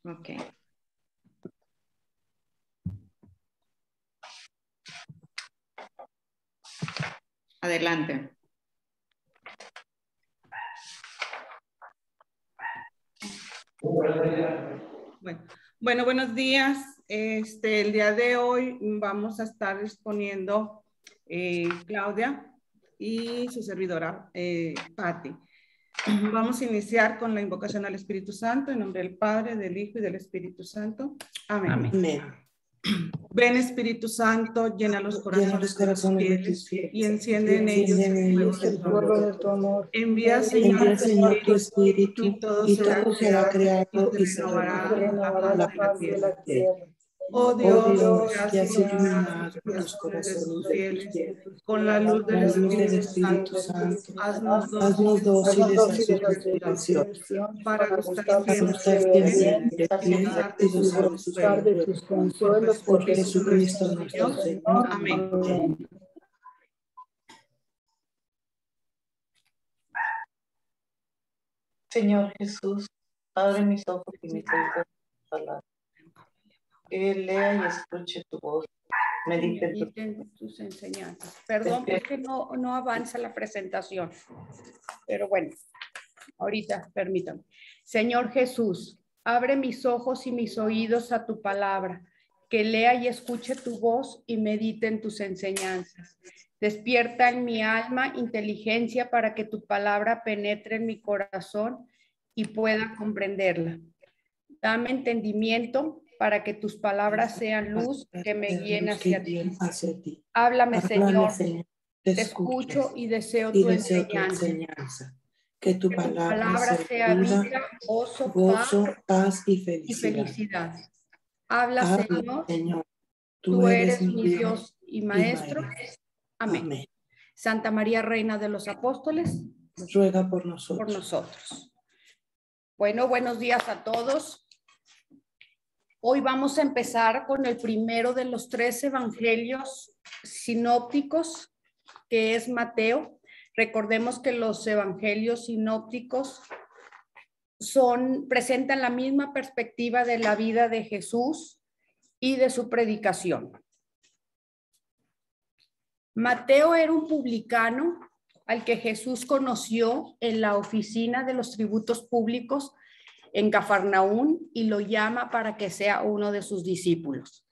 Ok. Adelante. Bueno, buenos días. El día de hoy vamos a estar exponiendo Claudia y su servidora, Patti. Vamos a iniciar con la invocación al Espíritu Santo, en nombre del Padre, del Hijo y del Espíritu Santo. Amén. Amén. Ven, Espíritu Santo, llena los corazones de tus fieles y enciende en ellos el fuego de tu amor. Envía, Señor, tu Espíritu y todo será creado y se renovará la faz de la tierra. Oh Dios, que has iluminado los corazones de tus fieles con la luz del Espíritu Santo, haznos dóciles a su inspiración para gustar siempre bien y gozar de tus consuelos por Jesucristo nuestro Señor. Amén. Señor Jesús, abre mis ojos y mis oídos tu palabra. Que lea y escuche tu voz. Mediten tus enseñanzas. Perdón porque no avanza la presentación. Pero bueno, ahorita permítanme. Señor Jesús, abre mis ojos y mis oídos a tu palabra. Que lea y escuche tu voz y medite en tus enseñanzas. Despierta en mi alma inteligencia para que tu palabra penetre en mi corazón y pueda comprenderla. Dame entendimiento para que tus palabras sean luz que me guíen hacia ti. Háblame, Señor. Te escucho y deseo tu enseñanza. Que tu palabra sea vida, gozo, paz y felicidad. Habla, Señor. Tú eres mi Dios y Maestro. Amén. Santa María, Reina de los Apóstoles, ruega por nosotros. Bueno, buenos días a todos. Hoy vamos a empezar con el primero de los 3 evangelios sinópticos, que es Mateo. Recordemos que los evangelios sinópticos presentan la misma perspectiva de la vida de Jesús y de su predicación. Mateo era un publicano al que Jesús conoció en la oficina de los tributos públicos en Cafarnaún y lo llama para que sea uno de sus discípulos.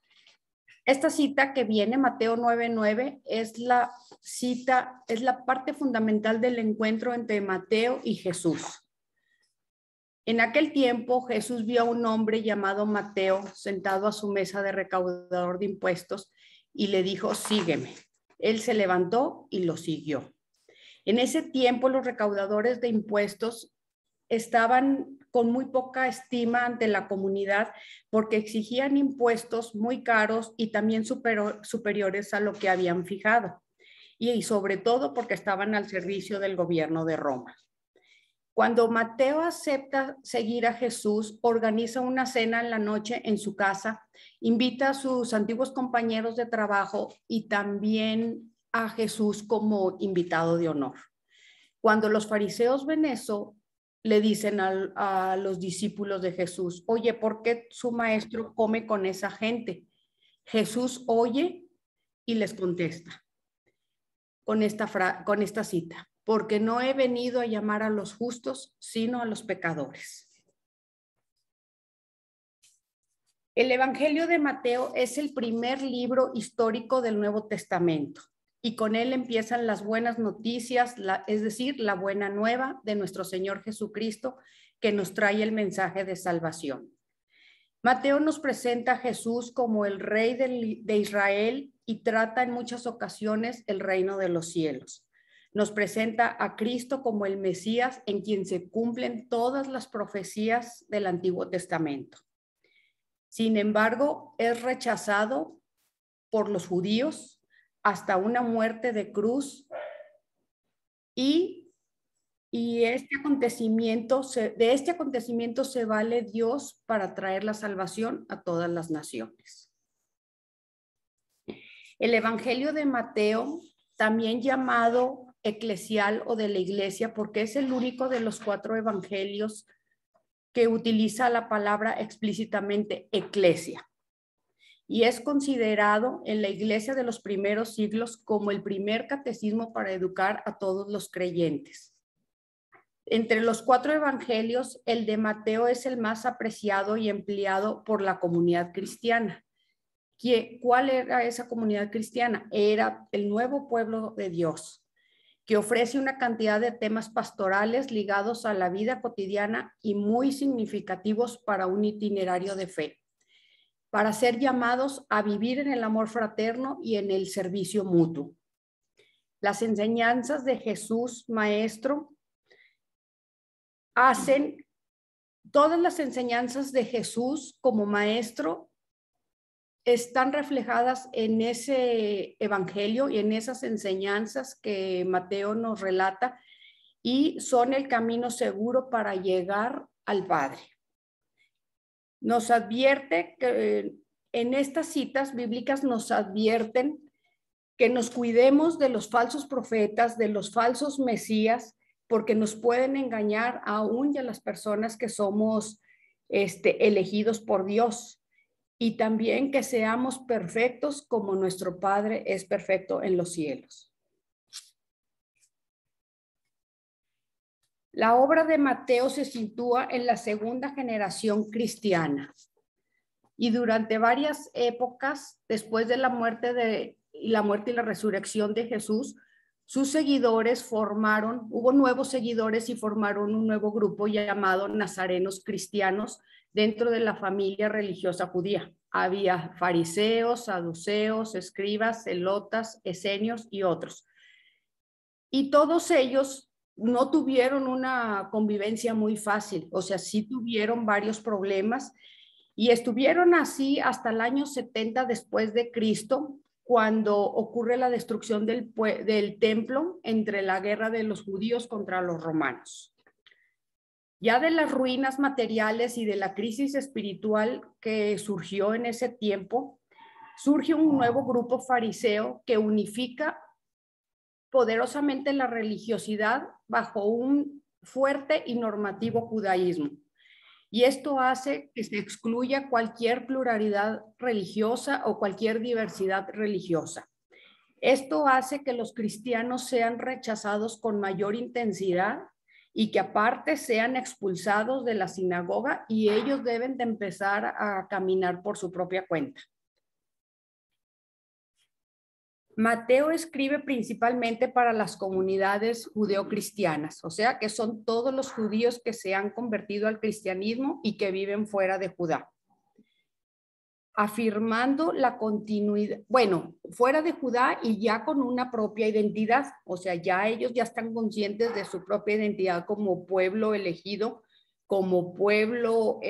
Esta cita que viene, Mateo 9:9, es la parte fundamental del encuentro entre Mateo y Jesús. En aquel tiempo, Jesús vio a un hombre llamado Mateo sentado a su mesa de recaudador de impuestos y le dijo, sígueme. Él se levantó y lo siguió. En ese tiempo, los recaudadores de impuestos estaban con muy poca estima ante la comunidad porque exigían impuestos muy caros y también superiores a lo que habían fijado, y sobre todo porque estaban al servicio del gobierno de Roma. Cuando Mateo acepta seguir a Jesús, organiza una cena en la noche en su casa, invita a sus antiguos compañeros de trabajo y también a Jesús como invitado de honor. Cuando los fariseos ven eso, le dicen a los discípulos de Jesús, oye, ¿por qué su maestro come con esa gente? Jesús oye y les contesta con esta cita, porque no he venido a llamar a los justos, sino a los pecadores. El Evangelio de Mateo es el primer libro histórico del Nuevo Testamento. Y con él empiezan las buenas noticias, es decir, la buena nueva de nuestro Señor Jesucristo, que nos trae el mensaje de salvación. Mateo nos presenta a Jesús como el rey de Israel y trata en muchas ocasiones el reino de los cielos. Nos presenta a Cristo como el Mesías en quien se cumplen todas las profecías del Antiguo Testamento. Sin embargo, es rechazado por los judíos hasta una muerte de cruz y de este acontecimiento se vale Dios para traer la salvación a todas las naciones. El Evangelio de Mateo, también llamado eclesial o de la iglesia, porque es el único de los 4 evangelios que utiliza la palabra explícitamente eclesia y es considerado en la iglesia de los primeros siglos como el primer catecismo para educar a todos los creyentes. Entre los 4 evangelios, el de Mateo es el más apreciado y empleado por la comunidad cristiana. ¿Cuál era esa comunidad cristiana? Era el nuevo pueblo de Dios, que ofrece una cantidad de temas pastorales ligados a la vida cotidiana y muy significativos para un itinerario de fe, para ser llamados a vivir en el amor fraterno y en el servicio mutuo. Las enseñanzas de Jesús, Maestro, todas las enseñanzas de Jesús como Maestro están reflejadas en ese evangelio y en esas enseñanzas que Mateo nos relata y son el camino seguro para llegar al Padre. Nos advierte que en estas citas bíblicas nos advierten que nos cuidemos de los falsos profetas, de los falsos mesías, porque nos pueden engañar aún a las personas que somos elegidos por Dios. Y también que seamos perfectos como nuestro Padre es perfecto en los cielos. La obra de Mateo se sitúa en la segunda generación cristiana y durante varias épocas, después de la muerte y la resurrección de Jesús, sus seguidores hubo nuevos seguidores y formaron un nuevo grupo llamado Nazarenos Cristianos dentro de la familia religiosa judía. Había fariseos, saduceos, escribas, celotas, esenios y otros. Y todos ellos no tuvieron una convivencia muy fácil, o sea, sí tuvieron varios problemas y estuvieron así hasta el año 70 después de Cristo, cuando ocurre la destrucción del templo entre la guerra de los judíos contra los romanos. Ya de las ruinas materiales y de la crisis espiritual que surgió en ese tiempo, surge un nuevo grupo fariseo que unifica poderosamente la religiosidad bajo un fuerte y normativo judaísmo. Y esto hace que se excluya cualquier pluralidad religiosa o cualquier diversidad religiosa. Esto hace que los cristianos sean rechazados con mayor intensidad y que aparte sean expulsados de la sinagoga y ellos deben de empezar a caminar por su propia cuenta. Mateo escribe principalmente para las comunidades judeocristianas, o sea que son todos los judíos que se han convertido al cristianismo y que viven fuera de Judá, afirmando la continuidad, fuera de Judá y ya con una propia identidad, o sea, ya ellos ya están conscientes de su propia identidad como pueblo elegido, como pueblo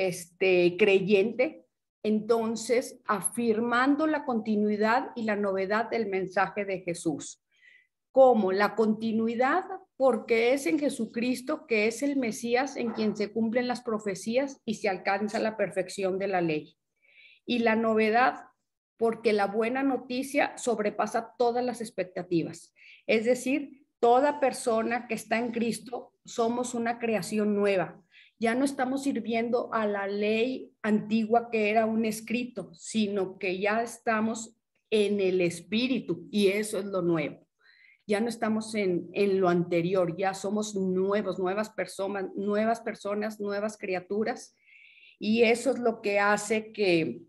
creyente. Entonces, afirmando la continuidad y la novedad del mensaje de Jesús. Como la continuidad, porque es en Jesucristo que es el Mesías en quien se cumplen las profecías y se alcanza la perfección de la ley. Y la novedad, porque la buena noticia sobrepasa todas las expectativas. Es decir, toda persona que está en Cristo somos una creación nueva. Ya no estamos sirviendo a la ley antigua que era un escrito, sino que ya estamos en el espíritu y eso es lo nuevo. Ya no estamos en lo anterior, ya somos nuevas personas, nuevas criaturas y eso es lo que hace que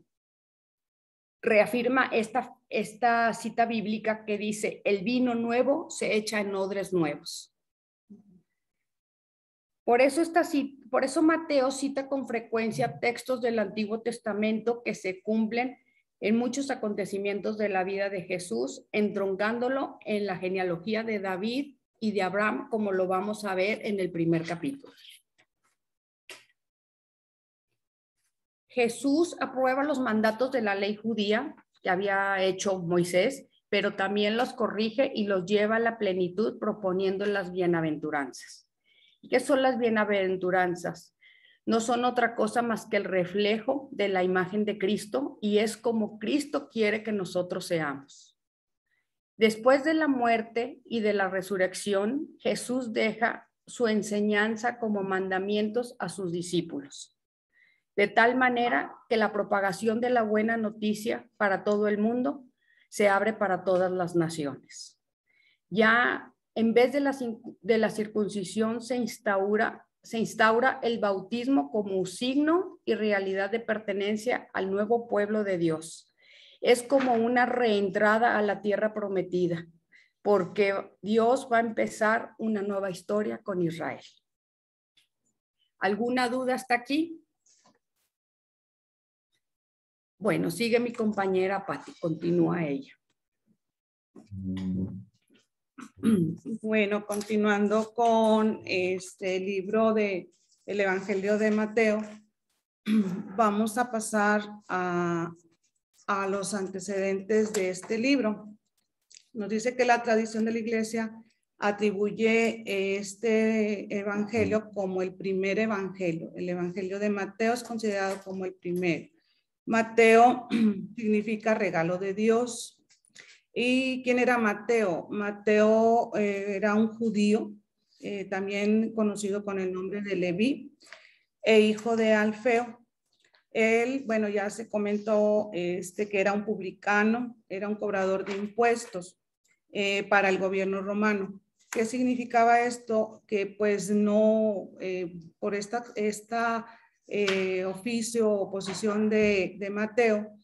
reafirma esta cita bíblica que dice, el vino nuevo se echa en odres nuevos. Por eso Mateo cita con frecuencia textos del Antiguo Testamento que se cumplen en muchos acontecimientos de la vida de Jesús, entroncándolo en la genealogía de David y de Abraham, como lo vamos a ver en el primer capítulo. Jesús aprueba los mandatos de la ley judía que había hecho Moisés, pero también los corrige y los lleva a la plenitud proponiendo las bienaventuranzas. ¿Y qué son las bienaventuranzas? No son otra cosa más que el reflejo de la imagen de Cristo y es como Cristo quiere que nosotros seamos. Después de la muerte y de la resurrección, Jesús deja su enseñanza como mandamientos a sus discípulos, de tal manera que la propagación de la buena noticia para todo el mundo se abre para todas las naciones. Ya en vez de la circuncisión se instaura el bautismo como signo y realidad de pertenencia al nuevo pueblo de Dios. Es como una reentrada a la tierra prometida, porque Dios va a empezar una nueva historia con Israel. ¿Alguna duda hasta aquí? Bueno, sigue mi compañera Patti, continúa ella. Bueno, continuando con este libro del Evangelio de Mateo, vamos a pasar a los antecedentes de este libro. Nos dice que la tradición de la iglesia atribuye este evangelio como el primer evangelio. El Evangelio de Mateo es considerado como el primero. Mateo significa regalo de Dios. ¿Y quién era Mateo? Mateo era un judío, también conocido con el nombre de Leví, e hijo de Alfeo. Él, bueno, ya se comentó que era un publicano, era un cobrador de impuestos para el gobierno romano. ¿Qué significaba esto? Que pues no, por esta oficio o posición de Mateo,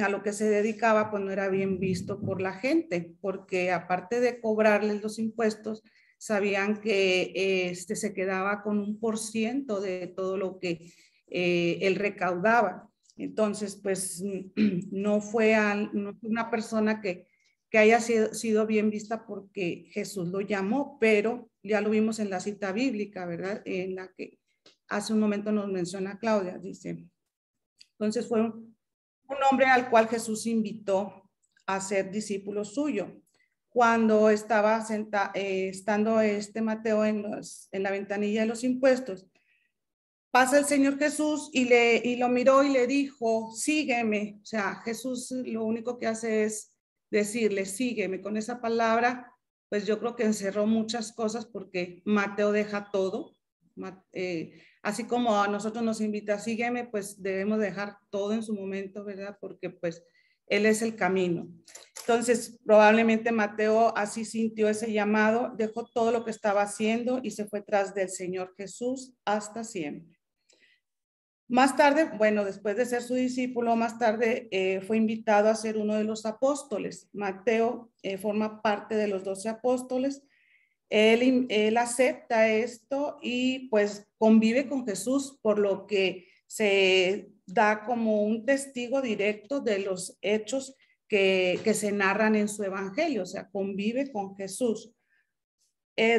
a lo que se dedicaba, pues no era bien visto por la gente, porque aparte de cobrarles los impuestos, sabían que se quedaba con 1% de todo lo que él recaudaba. Entonces, pues no fue una persona que haya sido bien vista porque Jesús lo llamó, pero ya lo vimos en la cita bíblica, ¿verdad? En la que hace un momento nos menciona Claudia, dice. Entonces fue un hombre al cual Jesús invitó a ser discípulo suyo. Cuando estaba estando Mateo en la ventanilla de los impuestos, pasa el Señor Jesús y lo miró y le dijo, sígueme. O sea, Jesús lo único que hace es decirle, sígueme. Con esa palabra, pues yo creo que encerró muchas cosas porque Mateo deja todo. Así como a nosotros nos invita, sígueme, pues debemos dejar todo en su momento, ¿verdad? Porque pues Él es el camino. Entonces, probablemente Mateo así sintió ese llamado, dejó todo lo que estaba haciendo y se fue tras del Señor Jesús hasta siempre. Más tarde, bueno, después de ser su discípulo, más tarde fue invitado a ser uno de los apóstoles. Mateo forma parte de los 12 apóstoles. Él acepta esto y pues convive con Jesús, por lo que se da como un testigo directo de los hechos que se narran en su evangelio, o sea, convive con Jesús.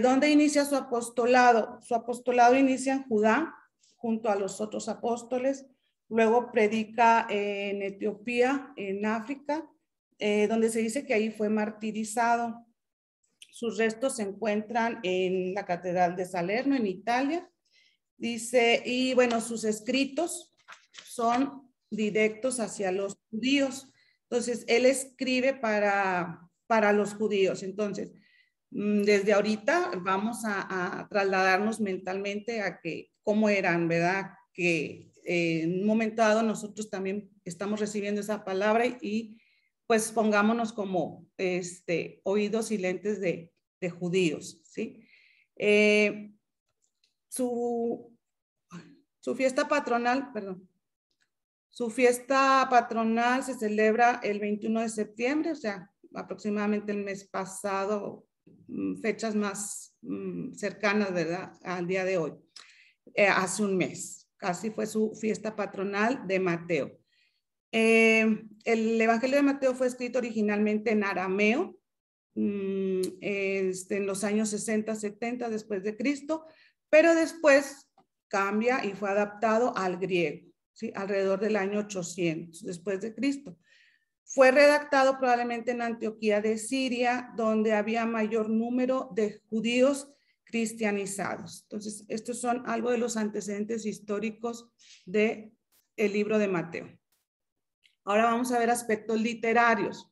¿Dónde inicia su apostolado? Su apostolado inicia en Judá, junto a los otros apóstoles. Luego predica en Etiopía, en África, donde se dice que ahí fue martirizado. Sus restos se encuentran en la Catedral de Salerno, en Italia. Dice, y bueno, sus escritos son directos hacia los judíos. Entonces, él escribe para los judíos. Entonces, desde ahorita vamos a trasladarnos mentalmente a que cómo eran, ¿verdad? Que en un momento dado nosotros también estamos recibiendo esa palabra y pues pongámonos como oídos y lentes de judíos, ¿sí? Su fiesta patronal, perdón, su fiesta patronal se celebra el 21 de septiembre, o sea, aproximadamente el mes pasado, fechas más cercanas, ¿verdad? Al día de hoy, hace un mes, casi fue su fiesta patronal de Mateo. El Evangelio de Mateo fue escrito originalmente en arameo, en los años 60, 70 después de Cristo, pero después cambia y fue adaptado al griego, ¿sí? Alrededor del año 800 después de Cristo. Fue redactado probablemente en Antioquía de Siria, donde había mayor número de judíos cristianizados. Entonces, estos son algo de los antecedentes históricos del libro de Mateo. Ahora vamos a ver aspectos literarios.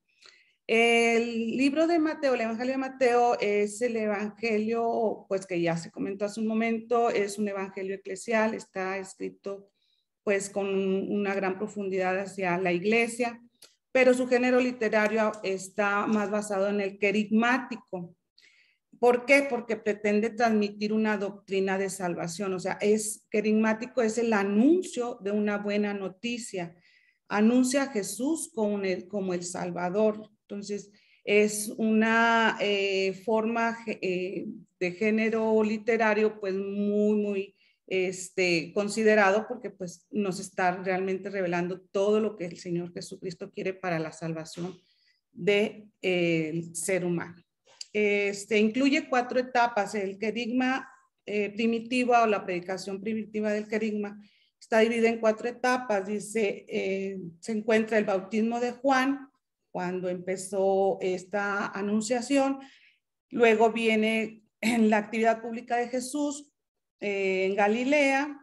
El libro de Mateo, el Evangelio de Mateo es el Evangelio, pues que ya se comentó hace un momento, es un Evangelio eclesial, está escrito pues con una gran profundidad hacia la iglesia, pero su género literario está más basado en el querigmático. ¿Por qué? Porque pretende transmitir una doctrina de salvación, o sea, querigmático es el anuncio de una buena noticia, anuncia a Jesús como el Salvador. Entonces, es una forma de género literario, pues muy considerado, porque pues nos está realmente revelando todo lo que el Señor Jesucristo quiere para la salvación del ser humano. Incluye 4 etapas. El querigma primitiva o la predicación primitiva del querigma está dividida en 4 etapas. Dice, se encuentra el bautismo de Juan, cuando empezó esta anunciación. Luego viene la actividad pública de Jesús en Galilea.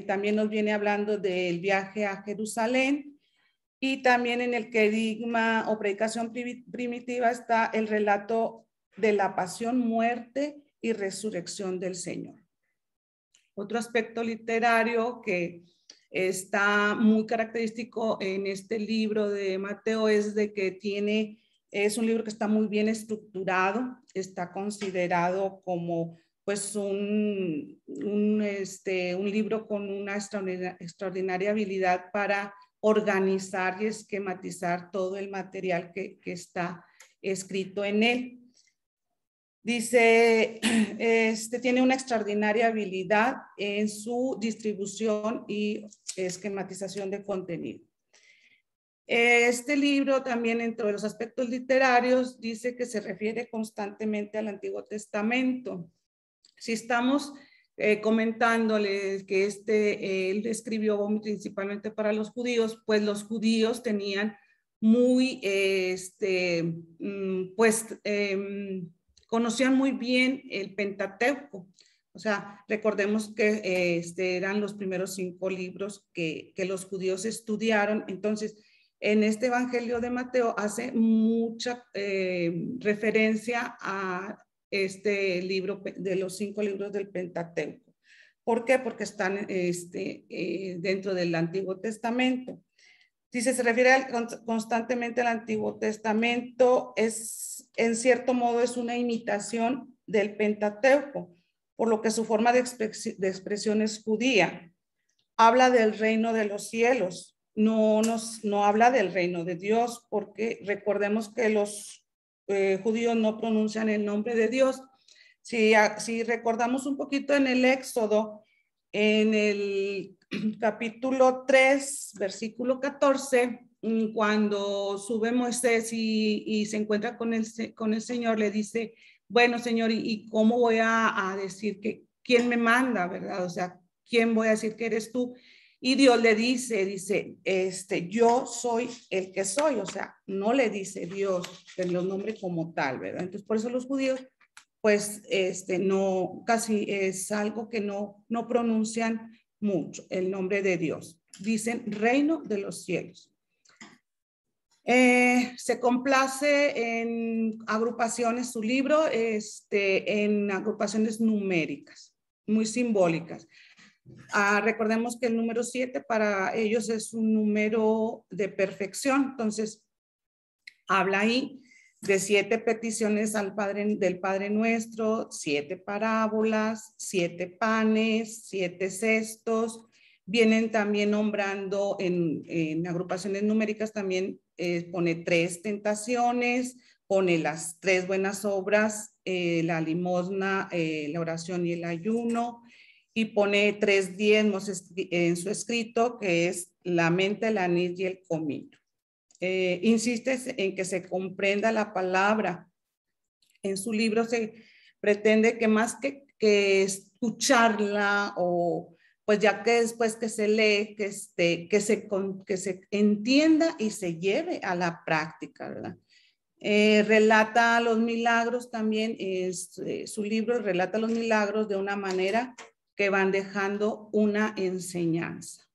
También nos viene hablando del viaje a Jerusalén. Y también en el querigma o predicación primitiva está el relato de la pasión, muerte y resurrección del Señor. Otro aspecto literario que está muy característico en este libro de Mateo es de que es un libro que está muy bien estructurado, está considerado como pues un libro con una extraordinaria habilidad para organizar y esquematizar todo el material que está escrito en él. Dice, tiene una extraordinaria habilidad en su distribución y esquematización de contenido. Este libro también, entre los aspectos literarios, dice que se refiere constantemente al Antiguo Testamento. Si estamos comentándoles que él escribió principalmente para los judíos, pues los judíos tenían muy, conocían muy bien el Pentateuco. O sea, recordemos que eran los primeros 5 libros que los judíos estudiaron. Entonces, en este Evangelio de Mateo hace mucha referencia a este libro de los 5 libros del Pentateuco. ¿Por qué? Porque están dentro del Antiguo Testamento. Dice, se refiere constantemente al Antiguo Testamento, en cierto modo es una imitación del Pentateuco, por lo que su forma de expresión es judía. Habla del reino de los cielos, no habla del reino de Dios, porque recordemos que los judíos no pronuncian el nombre de Dios. Si recordamos un poquito en el Éxodo, en el capítulo 3, versículo 14, cuando sube Moisés y se encuentra con el Señor, le dice, bueno, Señor, ¿y cómo voy a decir quién me manda, verdad? O sea, ¿quién voy a decir que eres tú? Y Dios le dice, yo soy el que soy, o sea, no le dice Dios que los nombre como tal, ¿verdad? Entonces, por eso los judíos, pues, no, casi es algo que no pronuncian mucho, el nombre de Dios. Dicen reino de los cielos. Se complace en agrupaciones, su libro, en agrupaciones numéricas, muy simbólicas. Recordemos que el número 7 para ellos es un número de perfección. Entonces, habla ahí de 7 peticiones del Padre Nuestro, 7 parábolas, 7 panes, 7 cestos. Vienen también nombrando en agrupaciones numéricas, también pone 3 tentaciones, pone las 3 buenas obras, la limosna, la oración y el ayuno, y pone 3 diezmos en su escrito, que es la menta, el anís y el comino. Insiste en que se comprenda la palabra. En su libro se pretende que más que escucharla, o pues ya que después que se lee, que se entienda y se lleve a la práctica, ¿verdad? Relata los milagros también, su libro relata los milagros de una manera que van dejando una enseñanza.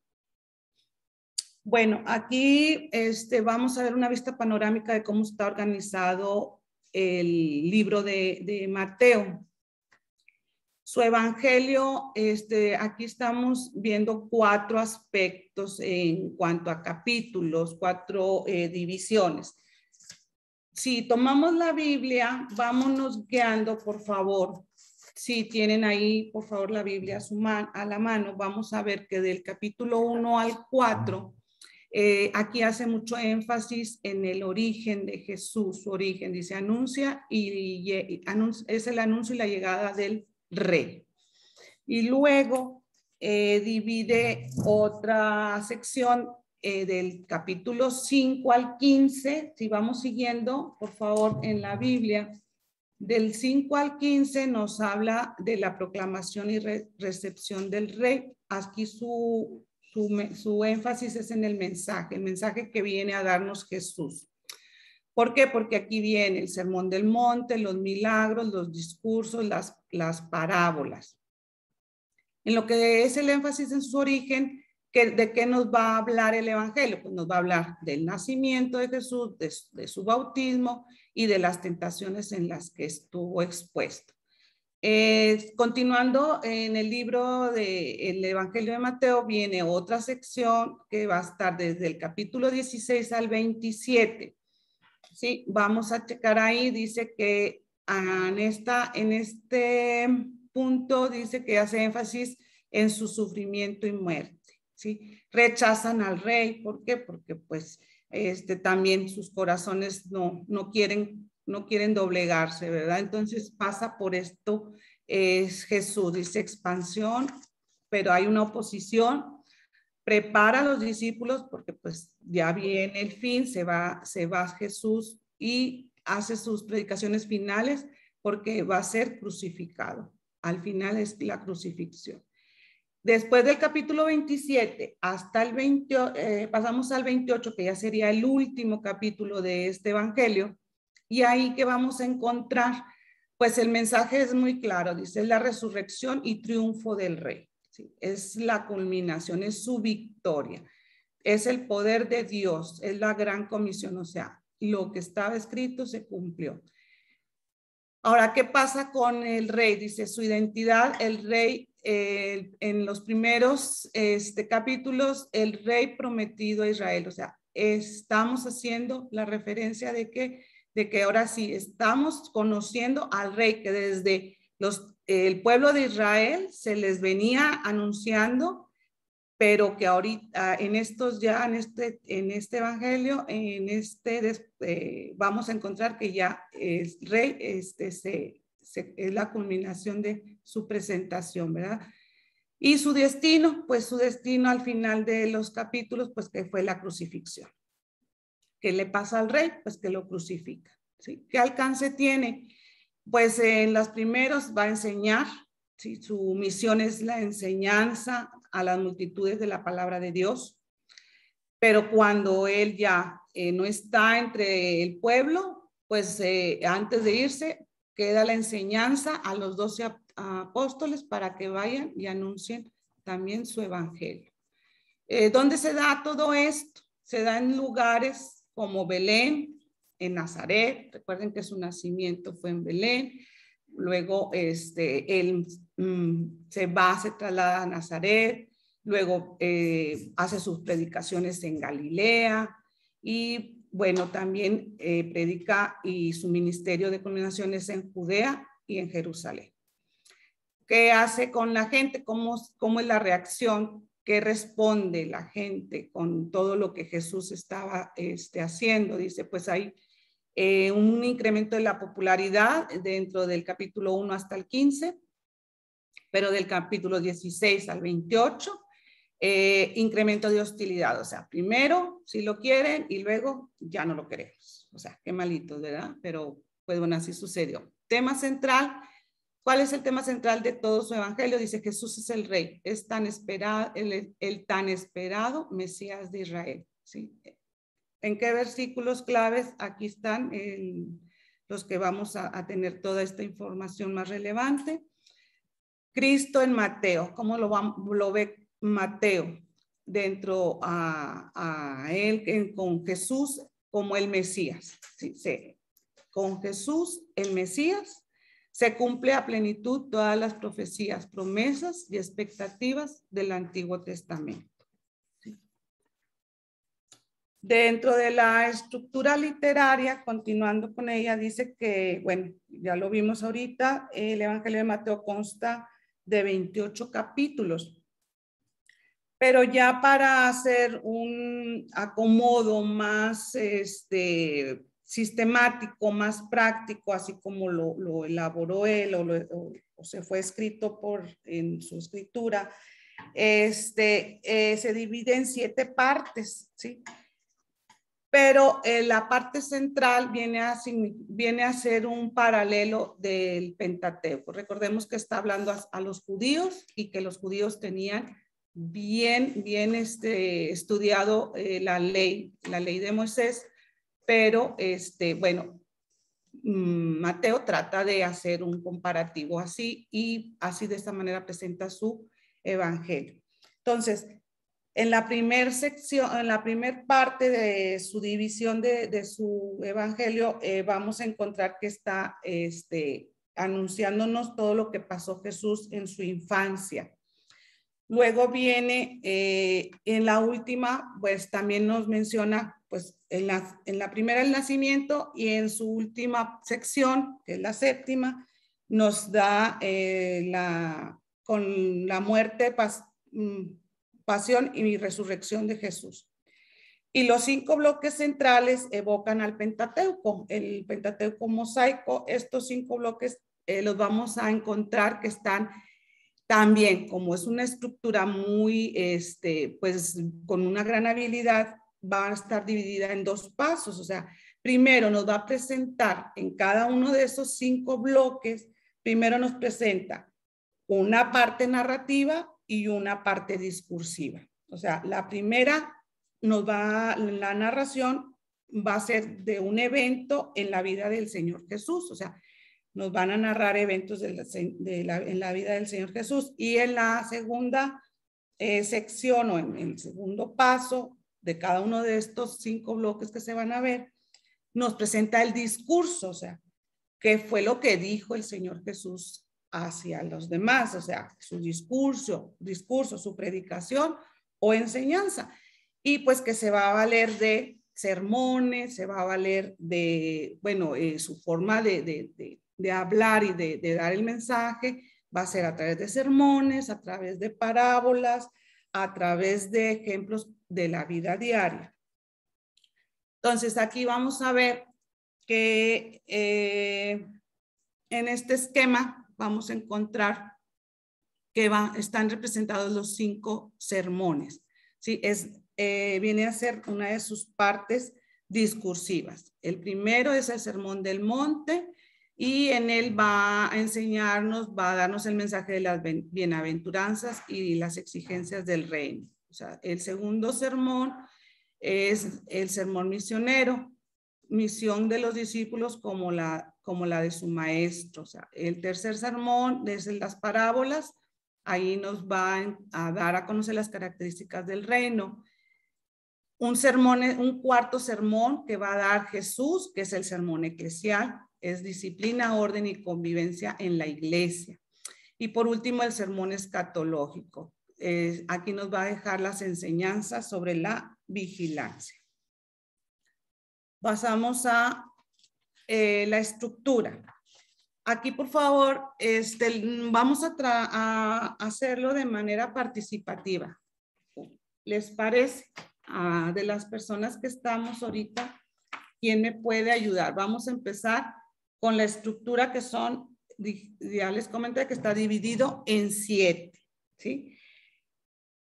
Bueno, aquí vamos a ver una vista panorámica de cómo está organizado el libro de Mateo. Su evangelio, aquí estamos viendo 4 aspectos en cuanto a capítulos, 4 divisiones. Si tomamos la Biblia, vámonos guiando, por favor. Si tienen ahí, por favor, la Biblia a la mano, vamos a ver que del capítulo 1 al 4, aquí hace mucho énfasis en el origen de Jesús. Su origen, dice, es el anuncio y la llegada del rey. Y luego divide otra sección del capítulo 5 al 15. Si vamos siguiendo, por favor, en la Biblia, del 5 al 15 nos habla de la proclamación y recepción del rey. Aquí su énfasis es en el mensaje que viene a darnos Jesús. ¿Por qué? Porque aquí viene el sermón del monte, los milagros, los discursos, las parábolas. En lo que es el énfasis en su origen, ¿de qué nos va a hablar el evangelio? Pues nos va a hablar del nacimiento de Jesús, de su bautismo y de las tentaciones en las que estuvo expuesto. Continuando en el libro del Evangelio de Mateo, viene otra sección que va a estar desde el capítulo 16 al 27. Sí, vamos a checar ahí, dice que en este punto dice que hace énfasis en su sufrimiento y muerte, ¿sí? Rechazan al rey, ¿por qué? Porque pues también sus corazones no quieren doblegarse, ¿verdad? Entonces pasa por esto, es Jesús, dice expansión, pero hay una oposición. Prepara a los discípulos porque pues ya viene el fin, se va Jesús y hace sus predicaciones finales porque va a ser crucificado. Al final es la crucifixión. Después del capítulo 27 hasta el 20, pasamos al 28, que ya sería el último capítulo de este evangelio, y ahí que vamos a encontrar, pues el mensaje es muy claro, dice la resurrección y triunfo del rey. ¿Sí? Es la culminación, es su victoria, es el poder de Dios, es la gran comisión, o sea, lo que estaba escrito se cumplió. Ahora, ¿qué pasa con el rey? Dice su identidad, el rey, en los primeros capítulos, el rey prometido a Israel, o sea, estamos haciendo la referencia de que ahora sí estamos conociendo al rey que desde el pueblo de Israel se les venía anunciando, pero que ahorita en este evangelio, vamos a encontrar que ya es rey, es la culminación de su presentación, ¿verdad? Y su destino, pues su destino al final de los capítulos, pues que fue la crucifixión. ¿Qué le pasa al rey? Pues que lo crucifica, ¿sí? ¿Qué alcance tiene? Pues en los primeros va a enseñar, ¿sí? Su misión es la enseñanza a las multitudes de la palabra de Dios, pero cuando él ya no está entre el pueblo, pues antes de irse queda la enseñanza a los 12 apóstoles para que vayan y anuncien también su evangelio. ¿Dónde se da todo esto? Se da en lugares como Belén, en Nazaret. Recuerden que su nacimiento fue en Belén. Luego él se traslada a Nazaret. Luego hace sus predicaciones en Galilea. Y bueno, también predica y su ministerio de culminaciones en Judea y en Jerusalén. ¿Qué hace con la gente? ¿Cómo es la reacción? ¿Qué responde la gente con todo lo que Jesús estaba haciendo? Dice, pues hay un incremento de la popularidad dentro del capítulo 1 hasta el 15, pero del capítulo 16 al 28, incremento de hostilidad. O sea, primero si lo quieren y luego ya no lo queremos. O sea, qué malitos, ¿verdad? Pero pues bueno, así sucedió. Tema central. ¿Cuál es el tema central de todo su evangelio? Dice Jesús es el rey, es tan esperado, el tan esperado Mesías de Israel. ¿Sí? ¿En qué versículos claves? Aquí están los que vamos a tener toda esta información más relevante. Cristo en Mateo, ¿cómo lo ve Mateo? dentro a él, con Jesús como el Mesías. ¿Sí? Sí. Con Jesús, el Mesías, se cumple a plenitud todas las profecías, promesas y expectativas del Antiguo Testamento. ¿Sí? Dentro de la estructura literaria, continuando con ella, dice que, bueno, ya lo vimos ahorita, el Evangelio de Mateo consta de 28 capítulos. Pero ya para hacer un acomodo más sistemático, más práctico, así como lo elaboró él o se fue escrito en su escritura, se divide en 7 partes, ¿sí? Pero la parte central viene a ser un paralelo del Pentateuco. Recordemos que está hablando a los judíos y que los judíos tenían bien estudiado la ley de Moisés, pero bueno, Mateo trata de hacer un comparativo así y así de esta manera presenta su evangelio. Entonces, en la primera sección, en la primera parte de su división de su evangelio, vamos a encontrar que está anunciándonos todo lo que pasó Jesús en su infancia. Luego viene en la última, pues también nos menciona, pues en la primera el nacimiento y en su última sección, que es la séptima, nos da con la muerte, pasión y resurrección de Jesús. Y los 5 bloques centrales evocan al Pentateuco, el Pentateuco mosaico. Estos 5 bloques los vamos a encontrar que están también, como es una estructura muy, pues con una gran habilidad, va a estar dividida en 2 pasos. O sea, primero nos va a presentar en cada uno de esos 5 bloques, primero nos presenta una parte narrativa y una parte discursiva. O sea, la primera la narración va a ser de un evento en la vida del Señor Jesús. O sea, nos van a narrar eventos en la vida del Señor Jesús. Y en la segunda sección o en el segundo paso de cada uno de estos 5 bloques que se van a ver, nos presenta el discurso, o sea, qué fue lo que dijo el Señor Jesús hacia los demás, o sea, su discurso, su predicación o enseñanza. Y pues que se va a valer de sermones, se va a valer de, bueno, su forma de hablar y de dar el mensaje va a ser a través de sermones, a través de parábolas, a través de ejemplos de la vida diaria. Entonces aquí vamos a ver que en este esquema vamos a encontrar que están representados los 5 sermones. ¿Sí? Viene a ser una de sus partes discursivas. El primero es el Sermón del Monte y en él va a enseñarnos, va a darnos el mensaje de las bienaventuranzas y las exigencias del reino. O sea, el segundo sermón es el sermón misionero, misión de los discípulos como la de su maestro. O sea, el tercer sermón es las parábolas, ahí nos va a dar a conocer las características del reino. Un cuarto sermón que va a dar Jesús, que es el sermón eclesial, es disciplina, orden y convivencia en la iglesia. Y por último, el sermón escatológico. Aquí nos va a dejar las enseñanzas sobre la vigilancia. Pasamos a la estructura. Aquí, por favor, vamos a hacerlo de manera participativa. ¿Les parece? De las personas que estamos ahorita, ¿quién me puede ayudar? Vamos a empezar con la estructura que ya les comenté que está dividido en 7, ¿sí?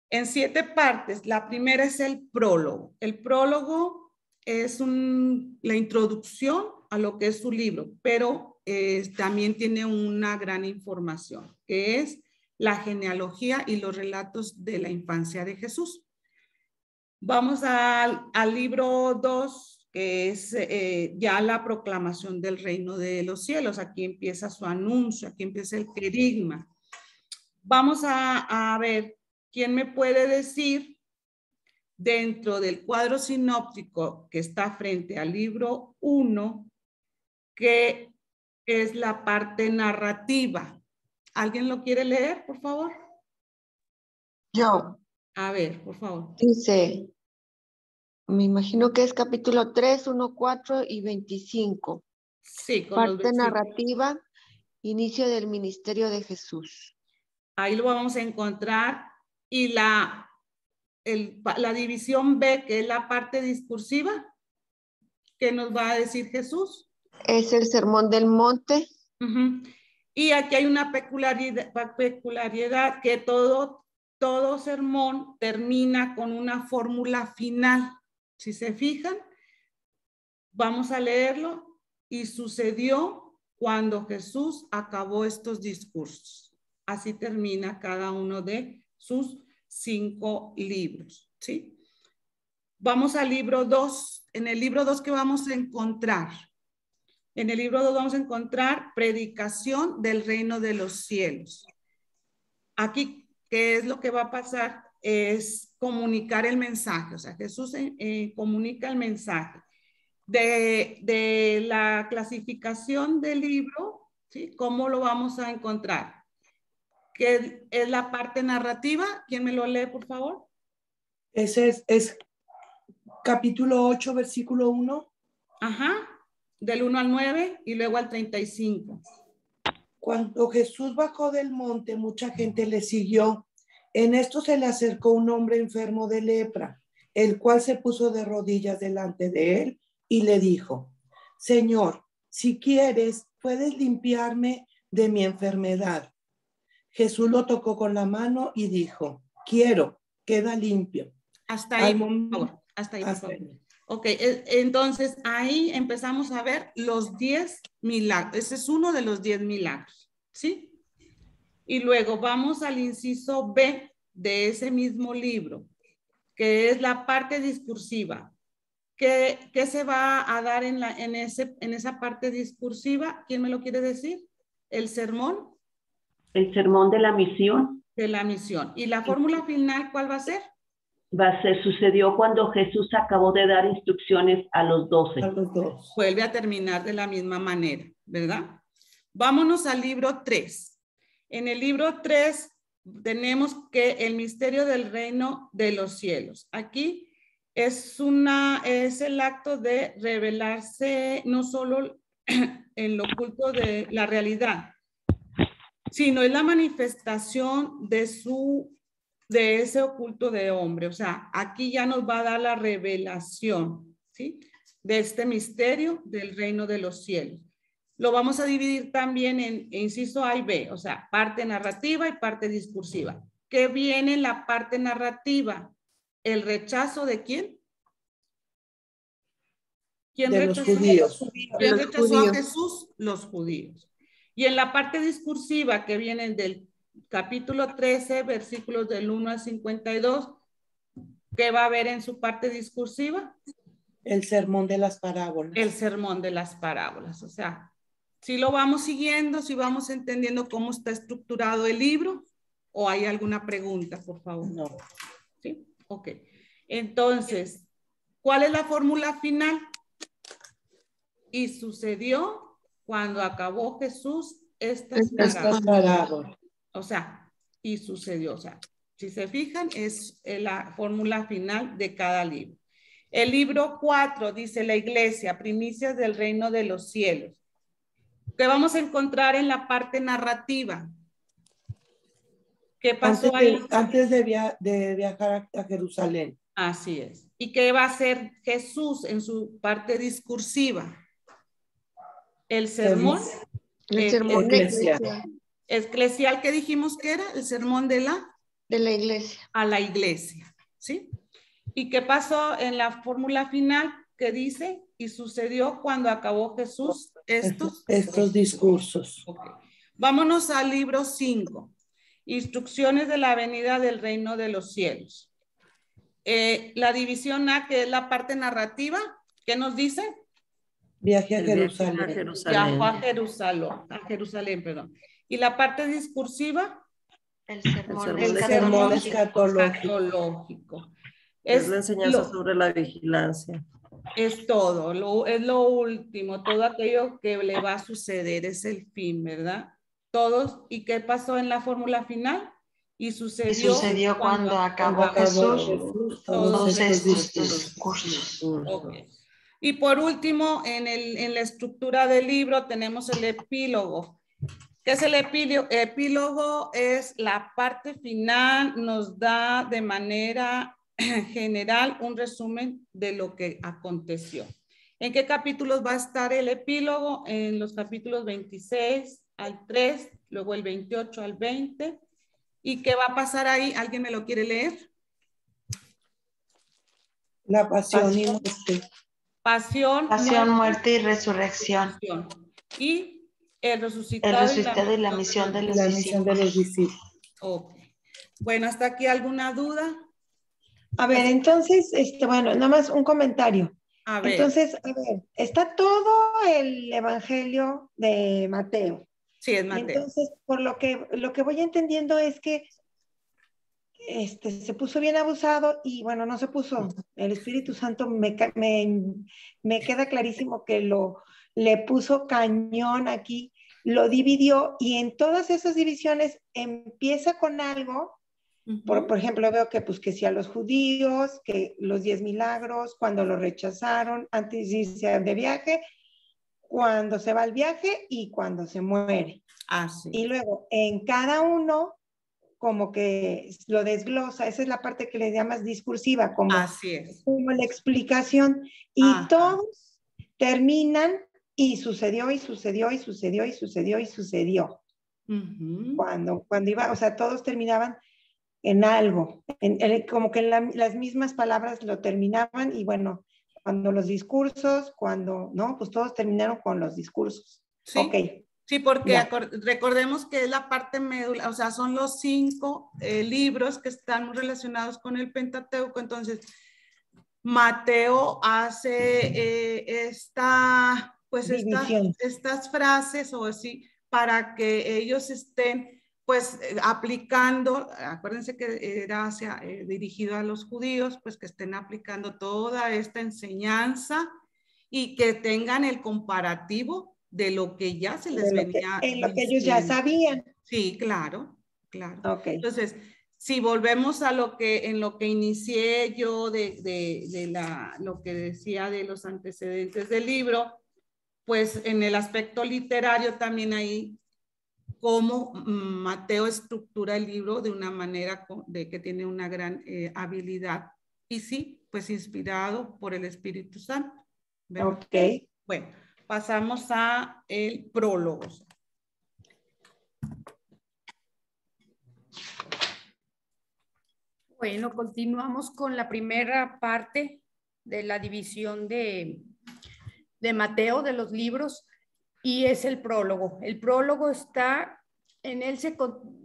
En 7 partes. La primera es el prólogo. El prólogo es la introducción a lo que es su libro, pero también tiene una gran información, que es la genealogía y los relatos de la infancia de Jesús. Vamos al libro 2, que es ya la proclamación del reino de los cielos. Aquí empieza su anuncio, aquí empieza el querigma. Vamos a ver, ¿quién me puede decir dentro del cuadro sinóptico que está frente al libro 1, que es la parte narrativa. ¿Alguien lo quiere leer, por favor? Yo. A ver, por favor. Dice, me imagino que es capítulo 3, 1, 4 y 25. Sí, con Parte los versículos. narrativa, inicio del ministerio de Jesús. Ahí lo vamos a encontrar. Y la división B, que es la parte discursiva, ¿qué nos va a decir Jesús? Es el sermón del monte. Y aquí hay una peculiaridad que todo sermón termina con una fórmula final. Si se fijan, vamos a leerlo. Y sucedió cuando Jesús acabó estos discursos. Así termina cada uno de sus 5 libros, ¿sí? Vamos al libro 2. En el libro 2, ¿qué vamos a encontrar? En el libro 2 vamos a encontrar predicación del reino de los cielos. Aquí, ¿qué es lo que va a pasar? Es comunicar el mensaje. O sea, Jesús comunica el mensaje. De la clasificación del libro, ¿sí? ¿Cómo lo vamos a encontrar? ¿Qué es la parte narrativa? ¿Quién me lo lee, por favor? Ese es capítulo 8, versículo 1. Ajá, del 1 al 9 y luego al 35. Cuando Jesús bajó del monte, mucha gente le siguió. En esto se le acercó un hombre enfermo de lepra, el cual se puso de rodillas delante de él y le dijo, Señor, si quieres, puedes limpiarme de mi enfermedad. Jesús lo tocó con la mano y dijo, quiero, queda limpio. Hasta ahí, por favor. Hasta ahí, por favor. Ok, entonces ahí empezamos a ver los 10 milagros. Ese es uno de los 10 milagros, ¿sí? Y luego vamos al inciso B de ese mismo libro, que es la parte discursiva. ¿Qué se va a dar en esa parte discursiva? ¿Quién me lo quiere decir? ¿El sermón? El sermón de la misión. De la misión. ¿Y la fórmula final cuál va a ser? Sucedió cuando Jesús acabó de dar instrucciones a los 12. A los 2. Vuelve a terminar de la misma manera, ¿verdad? Vámonos al libro 3. En el libro 3 tenemos que el misterio del reino de los cielos. Aquí es el acto de revelarse no solo en lo oculto de la realidad, sino es la manifestación de ese oculto de hombre. O sea, aquí ya nos va a dar la revelación, ¿sí? De este misterio del reino de los cielos. Lo vamos a dividir también en inciso A y B, o sea, parte narrativa y parte discursiva. ¿Qué viene en la parte narrativa? ¿El rechazo de quién? ¿Quién de rechazó? los judíos. ¿Quién rechazó a Jesús? Los judíos. Y en la parte discursiva que vienen del capítulo 13, versículos del 1 al 52, ¿qué va a haber en su parte discursiva? El sermón de las parábolas. El sermón de las parábolas. O sea, si lo vamos siguiendo, si vamos entendiendo cómo está estructurado el libro, o hay alguna pregunta, por favor. No. ¿Sí? Ok. Entonces, ¿cuál es la fórmula final? Y sucedió cuando acabó Jesús estas parábolas. O sea, y sucedió. O sea, si se fijan, es la fórmula final de cada libro. El libro 4 dice la iglesia, primicias del reino de los cielos. ¿Qué vamos a encontrar en la parte narrativa? ¿Qué pasó ahí? Antes de viajar a Jerusalén. Así es. ¿Y qué va a hacer Jesús en su parte discursiva? El sermón. El sermón eclesial. Eclesial, ¿qué dijimos que era? El sermón de la iglesia. A la iglesia, ¿sí? ¿Y qué pasó en la fórmula final que dice? Y sucedió cuando acabó Jesús estos discursos. Okay. Vámonos al libro 5. Instrucciones de la venida del reino de los cielos. La división A, que es la parte narrativa, ¿qué nos dice? Viaje a Jerusalén. Viajó a Jerusalén, perdón. ¿Y la parte discursiva? El sermón escatológico. Es la enseñanza sobre la vigilancia. Es todo, es lo último, todo aquello que le va a suceder, es el fin, ¿verdad? Todos, ¿y qué pasó en la fórmula final? Y sucedió cuando acabó Jesús todos estos discursos. Okay. Y por último, en la estructura del libro tenemos el epílogo. ¿Qué es el epílogo? Epílogo es la parte final, nos da de manera general un resumen de lo que aconteció. ¿En qué capítulos va a estar el epílogo? En los capítulos 26 al 3, luego el 28 al 20. ¿Y qué va a pasar ahí? ¿Alguien me lo quiere leer? La pasión y muerte. Pasión, muerte y resurrección. Y el resucitado y la misión de los discípulos. Okay. Bueno, ¿hasta aquí alguna duda? A ver, entonces, bueno, nada más un comentario. A ver. Entonces, a ver, está todo el Evangelio de Mateo. Sí, es Mateo. Y entonces, por lo que voy entendiendo es que se puso bien abusado y bueno, no se puso. El Espíritu Santo me queda clarísimo que le puso cañón aquí, lo dividió y en todas esas divisiones empieza con algo. Por ejemplo, veo que pues que sí a los judíos, que los 10 milagros, cuando lo rechazaron, antes de irse de viaje, cuando se va al viaje y cuando se muere. Sí. Y luego en cada uno como que lo desglosa, esa es la parte que le llamas discursiva, como, así es. Como la explicación, y todos terminan y sucedió, y sucedió, y sucedió, y sucedió, y sucedió. Cuando iba, o sea, todos terminaban en algo, como que las mismas palabras lo terminaban, y bueno, cuando los discursos, no, pues todos terminaron con los discursos. Sí. Ok. Sí, porque recordemos que es la parte médula, o sea, son los 5 libros que están relacionados con el Pentateuco. Entonces, Mateo hace estas frases o así para que ellos estén pues aplicando, acuérdense que era dirigido a los judíos, pues que estén aplicando toda esta enseñanza y que tengan el comparativo de lo que ya se les venía en lo que ellos ya sabían. Sí, claro. Okay. Entonces, si volvemos a lo que inicié yo de lo que decía de los antecedentes del libro, pues en el aspecto literario también hay cómo Mateo estructura el libro de una manera que tiene una gran habilidad. Y sí, pues inspirado por el Espíritu Santo. ¿Verdad? Ok. Bueno, pasamos a el prólogo. Bueno, continuamos con la primera parte de la división de Mateo, de los libros, y es el prólogo. El prólogo en él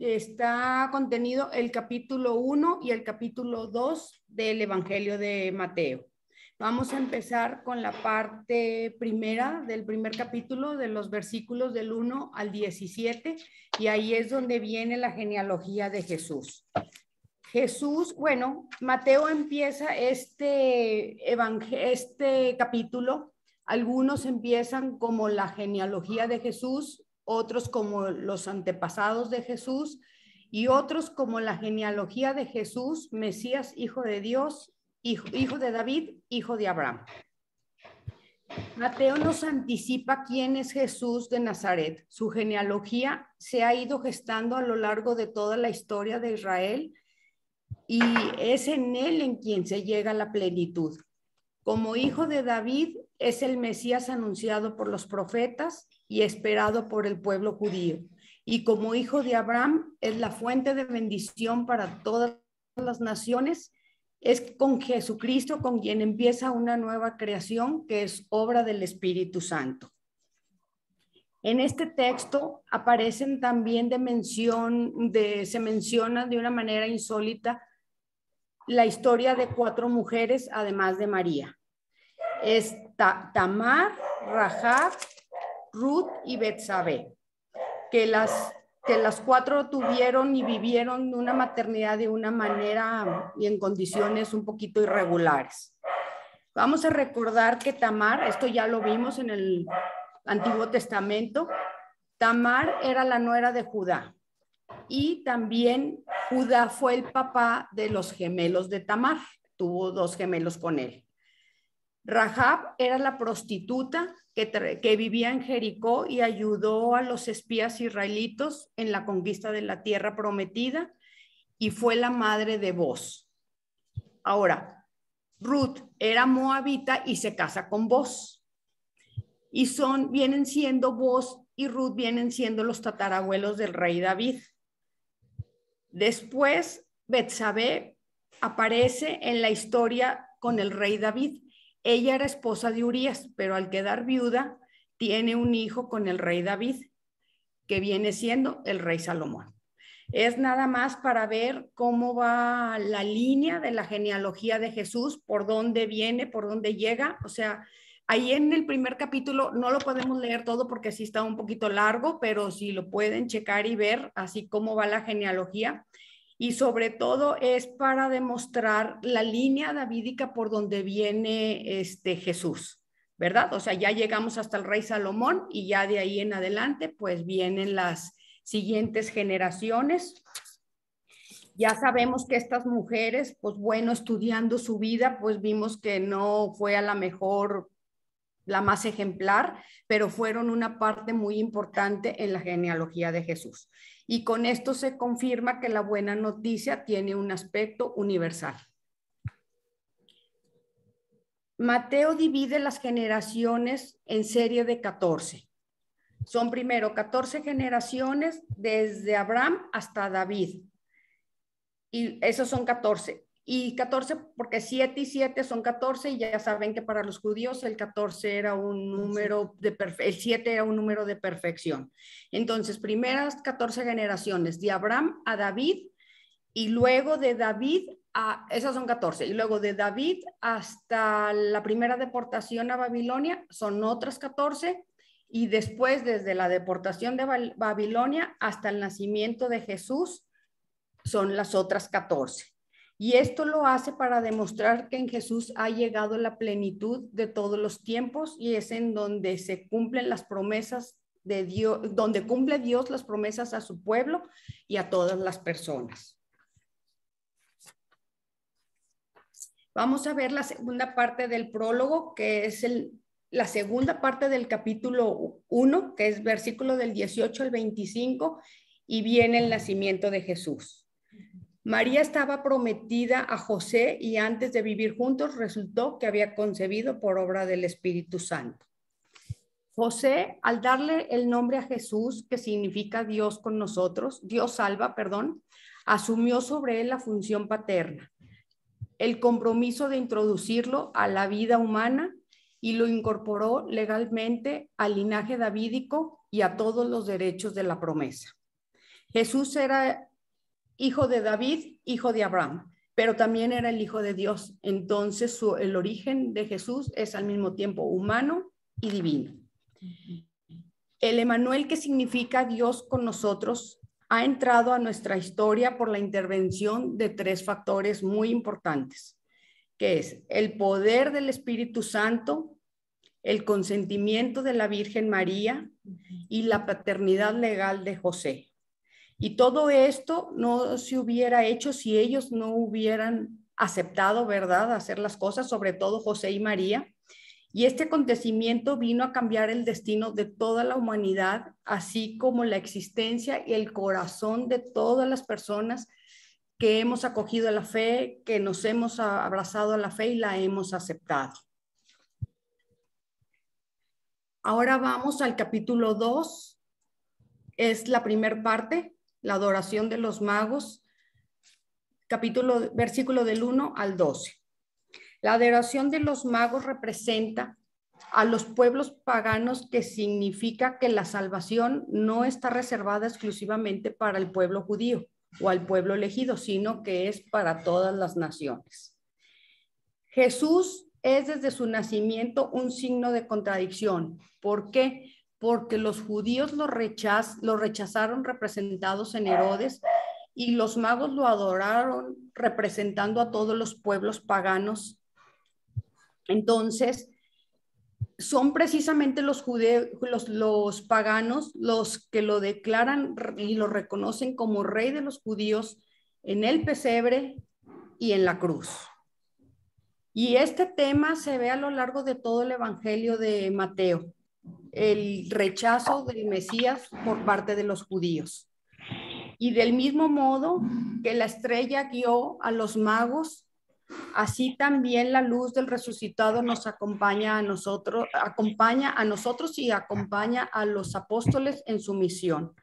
está contenido el capítulo 1 y el capítulo 2 del Evangelio de Mateo. Vamos a empezar con la parte primera del primer capítulo, de los versículos del 1 al 17, y ahí es donde viene la genealogía de Jesús. Mateo empieza este capítulo. Algunos empiezan como la genealogía de Jesús, otros como los antepasados de Jesús y otros como la genealogía de Jesús, Mesías, hijo de Dios, hijo de David, hijo de Abraham. Mateo nos anticipa quién es Jesús de Nazaret. Su genealogía se ha ido gestando a lo largo de toda la historia de Israel y es en él en quien se llega a la plenitud. Como hijo de David, es el Mesías anunciado por los profetas y esperado por el pueblo judío. Y como hijo de Abraham, es la fuente de bendición para todas las naciones. Es con Jesucristo con quien empieza una nueva creación que es obra del Espíritu Santo. En este texto aparecen también se menciona de una manera insólita la historia de 4 mujeres, además de María. Es Tamar, Rahab, Ruth y Betsabé, que las que las 4 tuvieron y vivieron una maternidad de una manera y en condiciones un poquito irregulares. Vamos a recordar que Tamar, esto ya lo vimos en el Antiguo Testamento, Tamar era la nuera de Judá y también Judá fue el papá de los gemelos de Tamar, tuvo 2 gemelos con él. Rahab era la prostituta que vivía en Jericó y ayudó a los espías israelitos en la conquista de la tierra prometida y fue la madre de Boz. Ahora, Ruth era moabita y se casa con Boz. Y vienen siendo Boz y Ruth vienen siendo los tatarabuelos del rey David. Después, Betsabé aparece en la historia con el rey David. Ella era esposa de Urías, pero al quedar viuda, tiene un hijo con el rey David, que viene siendo el rey Salomón. Es nada más para ver cómo va la línea de la genealogía de Jesús, por dónde viene, por dónde llega. O sea, ahí en el primer capítulo no lo podemos leer todo porque sí está un poquito largo, pero sí lo pueden checar y ver así cómo va la genealogía. Y sobre todo es para demostrar la línea davídica por donde viene Jesús, ¿verdad? O sea, ya llegamos hasta el rey Salomón y ya de ahí en adelante pues vienen las siguientes generaciones. Ya sabemos que estas mujeres, pues bueno, estudiando su vida, pues vimos que no fue a la mejor la más ejemplar, pero fueron una parte muy importante en la genealogía de Jesús. Y con esto se confirma que la buena noticia tiene un aspecto universal. Mateo divide las generaciones en serie de 14. Son primero 14 generaciones desde Abraham hasta David. Y esos son 14. Y 14 porque 7 y 7 son 14 y ya saben que para los judíos el 14 era un número el 7 era un número de perfección. Entonces, primeras 14 generaciones de Abraham a David y luego de David esas son 14 y luego de David hasta la primera deportación a Babilonia son otras 14 y después desde la deportación de Babilonia hasta el nacimiento de Jesús son las otras 14. Y esto lo hace para demostrar que en Jesús ha llegado la plenitud de todos los tiempos y es en donde se cumplen las promesas de Dios, donde cumple Dios las promesas a su pueblo y a todas las personas. Vamos a ver la segunda parte del prólogo, que es la segunda parte del capítulo 1, que es versículo del 18 al 25, y viene el nacimiento de Jesús. María estaba prometida a José y antes de vivir juntos resultó que había concebido por obra del Espíritu Santo. José, al darle el nombre a Jesús, que significa Dios con nosotros, Dios salva, asumió sobre él la función paterna, el compromiso de introducirlo a la vida humana y lo incorporó legalmente al linaje davídico y a todos los derechos de la promesa. Jesús era hijo de David, hijo de Abraham, pero también era el hijo de Dios. Entonces el origen de Jesús es al mismo tiempo humano y divino. El Emanuel, que significa Dios con nosotros, ha entrado a nuestra historia por la intervención de 3 factores muy importantes, que es el poder del Espíritu Santo, el consentimiento de la Virgen María y la paternidad legal de José. Y todo esto no se hubiera hecho si ellos no hubieran aceptado, ¿verdad?, hacer las cosas, sobre todo José y María. Y este acontecimiento vino a cambiar el destino de toda la humanidad, así como la existencia y el corazón de todas las personas que hemos acogido la fe, que nos hemos abrazado a la fe y la hemos aceptado. Ahora vamos al capítulo 2. Es la primera parte, la adoración de los magos, versículo del 1 al 12. La adoración de los magos representa a los pueblos paganos, que significa que la salvación no está reservada exclusivamente para el pueblo judío o al pueblo elegido, sino que es para todas las naciones. Jesús es desde su nacimiento un signo de contradicción. ¿Por qué? porque los judíos lo rechazaron representados en Herodes y los magos lo adoraron representando a todos los pueblos paganos. Entonces, son precisamente los paganos los que lo declaran y lo reconocen como rey de los judíos en el pesebre y en la cruz. Y este tema se ve a lo largo de todo el Evangelio de Mateo, el rechazo del Mesías por parte de los judíos. Y del mismo modo que la estrella guió a los magos, así también la luz del resucitado nos acompaña a nosotros y acompaña a los apóstoles en su misión.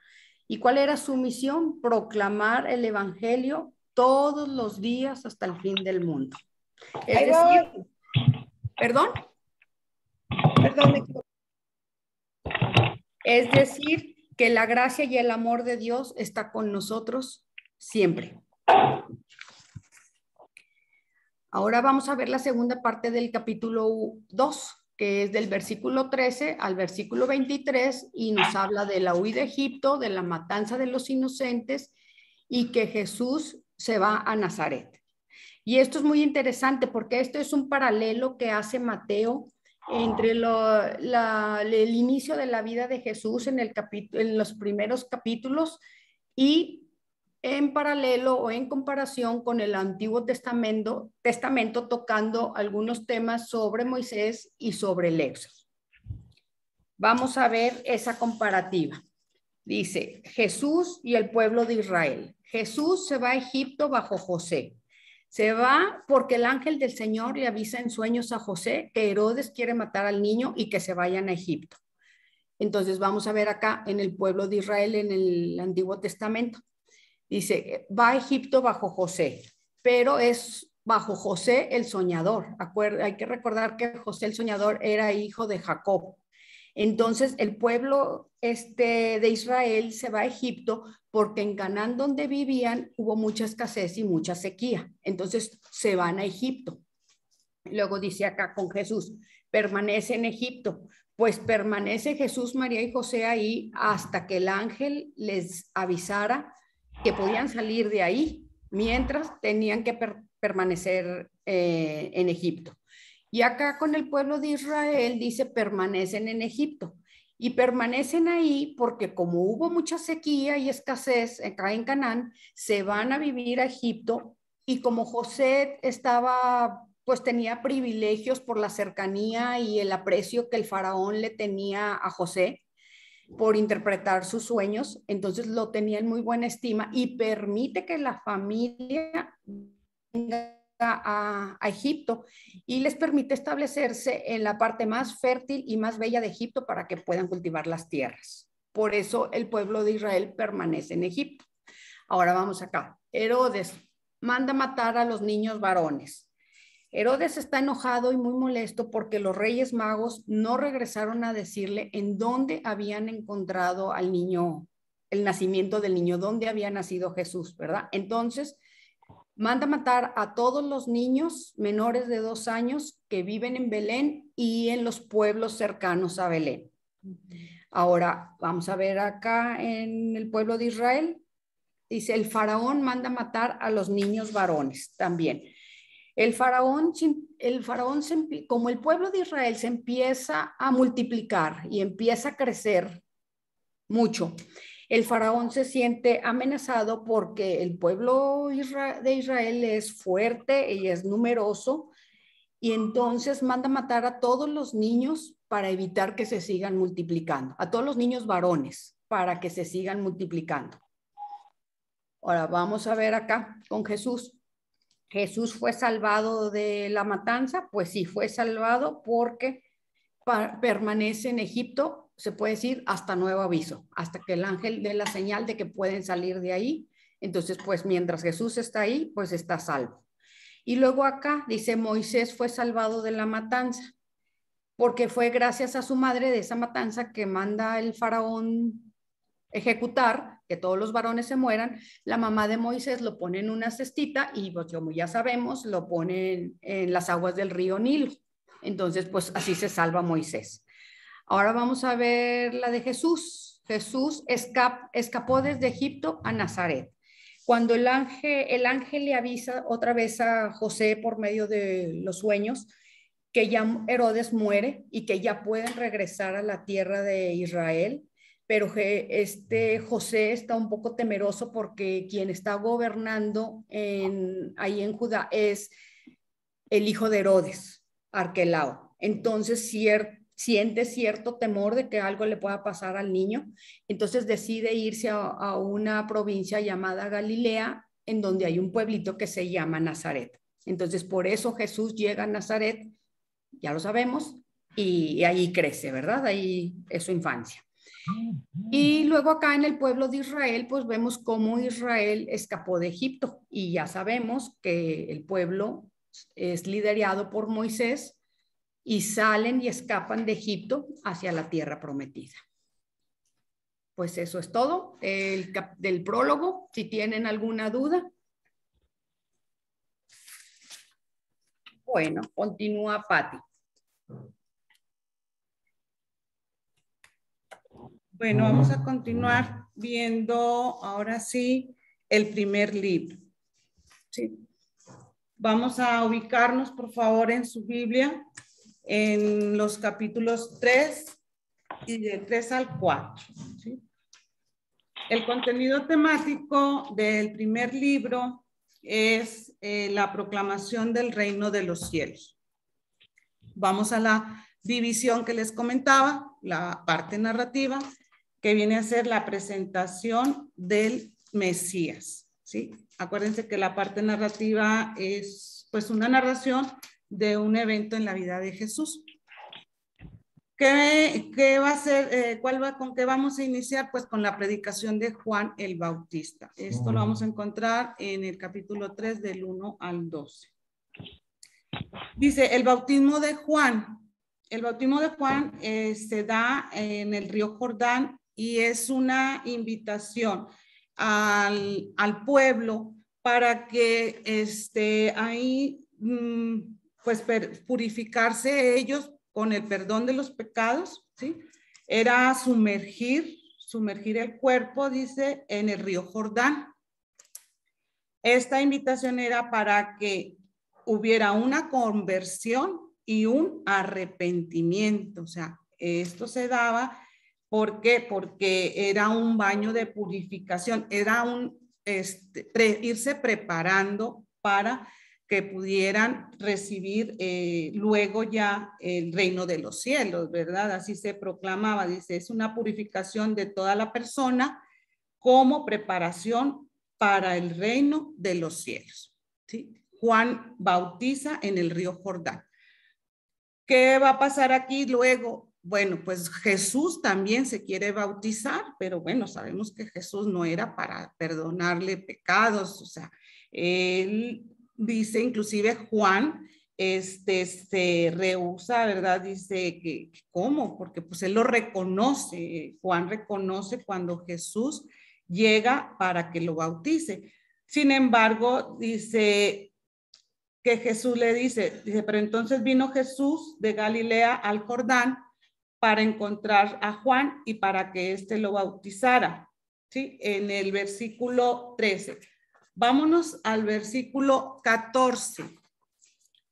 ¿Y cuál era su misión? Proclamar el Evangelio todos los días hasta el fin del mundo. Es decir, ¿perdón? Es decir, que la gracia y el amor de Dios está con nosotros siempre. Ahora vamos a ver la segunda parte del capítulo 2, que es del versículo 13 al versículo 23, y nos habla de la huida de Egipto, de la matanza de los inocentes y que Jesús se va a Nazaret. Y esto es muy interesante porque esto es un paralelo que hace Mateo entre el inicio de la vida de Jesús en los primeros capítulos y en paralelo o en comparación con el Antiguo Testamento tocando algunos temas sobre Moisés y sobre el Éxodo. Vamos a ver esa comparativa. Dice, Jesús y el pueblo de Israel. Jesús se va a Egipto bajo José. Se va porque el ángel del Señor le avisa en sueños a José que Herodes quiere matar al niño y que se vayan a Egipto. Entonces vamos a ver acá en el pueblo de Israel en el Antiguo Testamento. Dice, va a Egipto bajo José, pero es bajo José el soñador. Hay que recordar que José el soñador era hijo de Jacob. Entonces el pueblo de Israel se va a Egipto porque en Canaán donde vivían hubo mucha escasez y mucha sequía. Entonces se van a Egipto. Luego dice acá con Jesús, permanece en Egipto. Pues permanece Jesús, María y José ahí hasta que el ángel les avisara que podían salir de ahí, mientras tenían que permanecer en Egipto. Y acá con el pueblo de Israel dice permanecen en Egipto y permanecen ahí porque como hubo mucha sequía y escasez acá en Canaán, se van a vivir a Egipto y como José pues tenía privilegios por la cercanía y el aprecio que el faraón le tenía a José por interpretar sus sueños, entonces lo tenía en muy buena estima y permite que la familia venga a Egipto y les permite establecerse en la parte más fértil y más bella de Egipto para que puedan cultivar las tierras. Por eso el pueblo de Israel permanece en Egipto. Ahora vamos acá. Herodes manda matar a los niños varones. Herodes está enojado y muy molesto porque los reyes magos no regresaron a decirle en dónde habían encontrado al niño, el nacimiento del niño, dónde había nacido Jesús, ¿verdad? Entonces manda matar a todos los niños menores de 2 años que viven en Belén y en los pueblos cercanos a Belén. Ahora vamos a ver acá en el pueblo de Israel. Dice, el faraón manda matar a los niños varones también. El faraón, como el pueblo de Israel se empieza a multiplicar y empieza a crecer mucho, el faraón se siente amenazado porque el pueblo de Israel es fuerte y es numeroso y entonces manda matar a todos los niños para evitar que se sigan multiplicando, a todos los niños varones para que se sigan multiplicando. Ahora vamos a ver acá con Jesús. ¿Jesús fue salvado de la matanza? Pues sí, fue salvado porque permanece en Egipto, se puede decir, hasta nuevo aviso, hasta que el ángel dé la señal de que pueden salir de ahí. Entonces, pues mientras Jesús está ahí, pues está salvo. Y luego acá dice, Moisés fue salvado de la matanza, porque fue gracias a su madre de esa matanza que manda el faraón ejecutar, que todos los varones se mueran. La mamá de Moisés lo pone en una cestita y pues como ya sabemos, lo pone en las aguas del río Nilo. Entonces, pues así se salva Moisés. Ahora vamos a ver la de Jesús. Jesús escapó desde Egipto a Nazaret. Cuando el ángel le avisa otra vez a José por medio de los sueños que ya Herodes muere y que ya pueden regresar a la tierra de Israel, pero José está un poco temeroso porque quien está gobernando ahí en Judá es el hijo de Herodes, Arquelao. Entonces siente cierto temor de que algo le pueda pasar al niño, entonces decide irse a una provincia llamada Galilea, en donde hay un pueblito que se llama Nazaret. Entonces por eso Jesús llega a Nazaret, ya lo sabemos, y ahí crece, ¿verdad? Ahí es su infancia. Y luego acá en el pueblo de Israel, pues vemos cómo Israel escapó de Egipto, y ya sabemos que el pueblo es liderado por Moisés, y salen y escapan de Egipto hacia la tierra prometida. Pues eso es todo del prólogo. Si tienen alguna duda. Bueno, continúa Patti. Bueno, vamos a continuar viendo ahora sí el primer libro. Sí. Vamos a ubicarnos, por favor, en su Biblia, en los capítulos 3 y de 3 al 4. ¿Sí? El contenido temático del primer libro es la proclamación del reino de los cielos. Vamos a la división que les comentaba, la parte narrativa, que viene a ser la presentación del Mesías. ¿Sí? Acuérdense que la parte narrativa es pues una narración de un evento en la vida de Jesús. ¿Qué va a ser? ¿Con qué vamos a iniciar? Pues con la predicación de Juan el Bautista. Esto lo vamos a encontrar en el capítulo 3 del 1 al 12. Dice, el bautismo de Juan. El bautismo de Juan se da en el río Jordán y es una invitación al pueblo para que ahí pues purificarse ellos con el perdón de los pecados, ¿sí? Era sumergir el cuerpo, dice, en el río Jordán. Esta invitación era para que hubiera una conversión y un arrepentimiento. O sea, esto se daba, ¿por qué? Porque era un baño de purificación, era irse preparando para que pudieran recibir luego ya el reino de los cielos, ¿verdad? Así se proclamaba, dice, es una purificación de toda la persona como preparación para el reino de los cielos, ¿sí? Juan bautiza en el río Jordán. ¿Qué va a pasar aquí luego? Bueno, pues Jesús también se quiere bautizar, pero bueno, sabemos que Jesús no era para perdonarle pecados, o sea, él dice, inclusive Juan, se rehúsa, ¿verdad? Dice que, ¿cómo? Porque pues él lo reconoce, Juan reconoce cuando Jesús llega para que lo bautice. Sin embargo, dice que Jesús le dice, pero entonces vino Jesús de Galilea al Jordán para encontrar a Juan y para que éste lo bautizara, ¿sí? En el versículo 13. Vámonos al versículo 14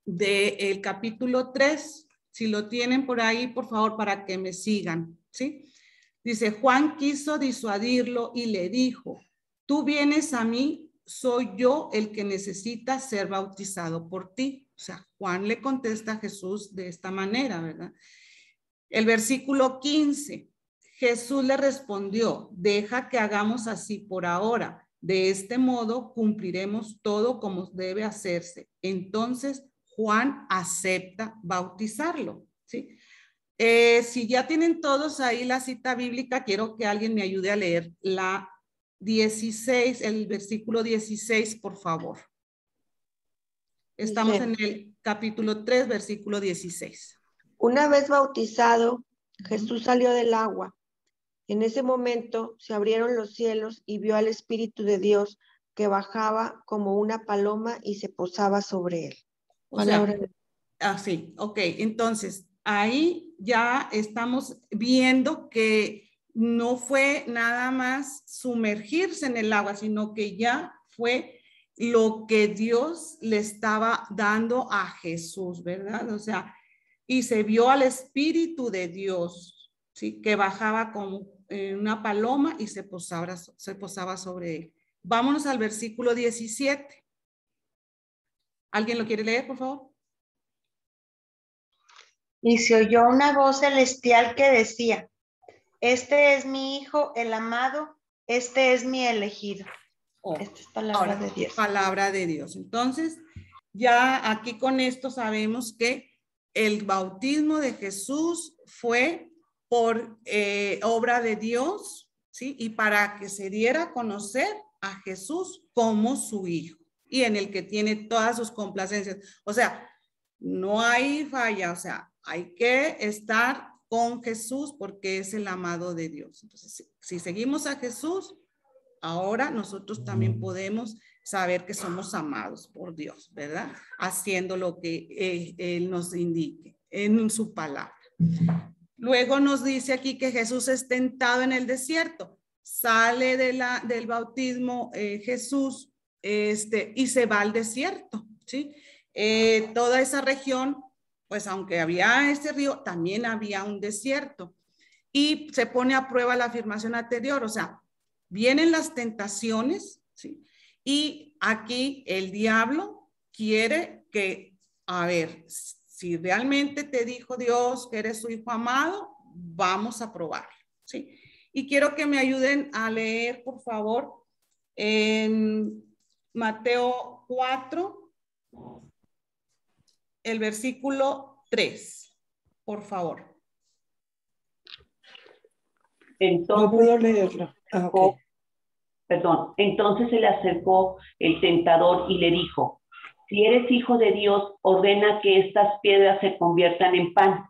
del capítulo 3. Si lo tienen por ahí, por favor, para que me sigan, ¿sí? Dice, Juan quiso disuadirlo y le dijo, tú vienes a mí, soy yo el que necesita ser bautizado por ti. O sea, Juan le contesta a Jesús de esta manera, ¿verdad? El versículo 15, Jesús le respondió, deja que hagamos así por ahora. De este modo cumpliremos todo como debe hacerse. Entonces Juan acepta bautizarlo, ¿sí? Si ya tienen todos ahí la cita bíblica, quiero que alguien me ayude a leer la 16, el versículo 16, por favor. Estamos en el capítulo 3, versículo 16. Una vez bautizado, Jesús salió del agua. En ese momento se abrieron los cielos y vio al Espíritu de Dios que bajaba como una paloma y se posaba sobre él. O sea, así, ok. Entonces, ahí ya estamos viendo que no fue nada más sumergirse en el agua, sino que ya fue lo que Dios le estaba dando a Jesús, ¿verdad? O sea, y se vio al Espíritu de Dios, ¿sí? Que bajaba como una paloma y se posaba sobre él. Vámonos al versículo 17. ¿Alguien lo quiere leer, por favor? Y se oyó una voz celestial que decía: este es mi Hijo, el amado, este es mi elegido. Esta es palabra de Dios. Palabra de Dios. Entonces, ya aquí con esto sabemos que el bautismo de Jesús fue por obra de Dios, ¿sí? Y para que se diera a conocer a Jesús como su Hijo y en el que tiene todas sus complacencias. O sea, no hay falla, o sea, hay que estar con Jesús porque es el amado de Dios. Entonces, si seguimos a Jesús, ahora nosotros también podemos saber que somos amados por Dios, ¿verdad? Haciendo lo que Él nos indique en su palabra. Luego nos dice aquí que Jesús es tentado en el desierto. Sale del bautismo Jesús y se va al desierto, ¿sí? Toda esa región, pues aunque había este río, también había un desierto. Y se pone a prueba la afirmación anterior, o sea, vienen las tentaciones, ¿sí? Y aquí el diablo quiere que, a ver, si realmente te dijo Dios que eres su hijo amado, vamos a probarlo, ¿sí? Y quiero que me ayuden a leer, por favor, en Mateo 4, el versículo 3, por favor. Entonces, no puedo leerlo. Okay. Perdón, entonces se le acercó el tentador y le dijo: si eres hijo de Dios, ordena que estas piedras se conviertan en pan.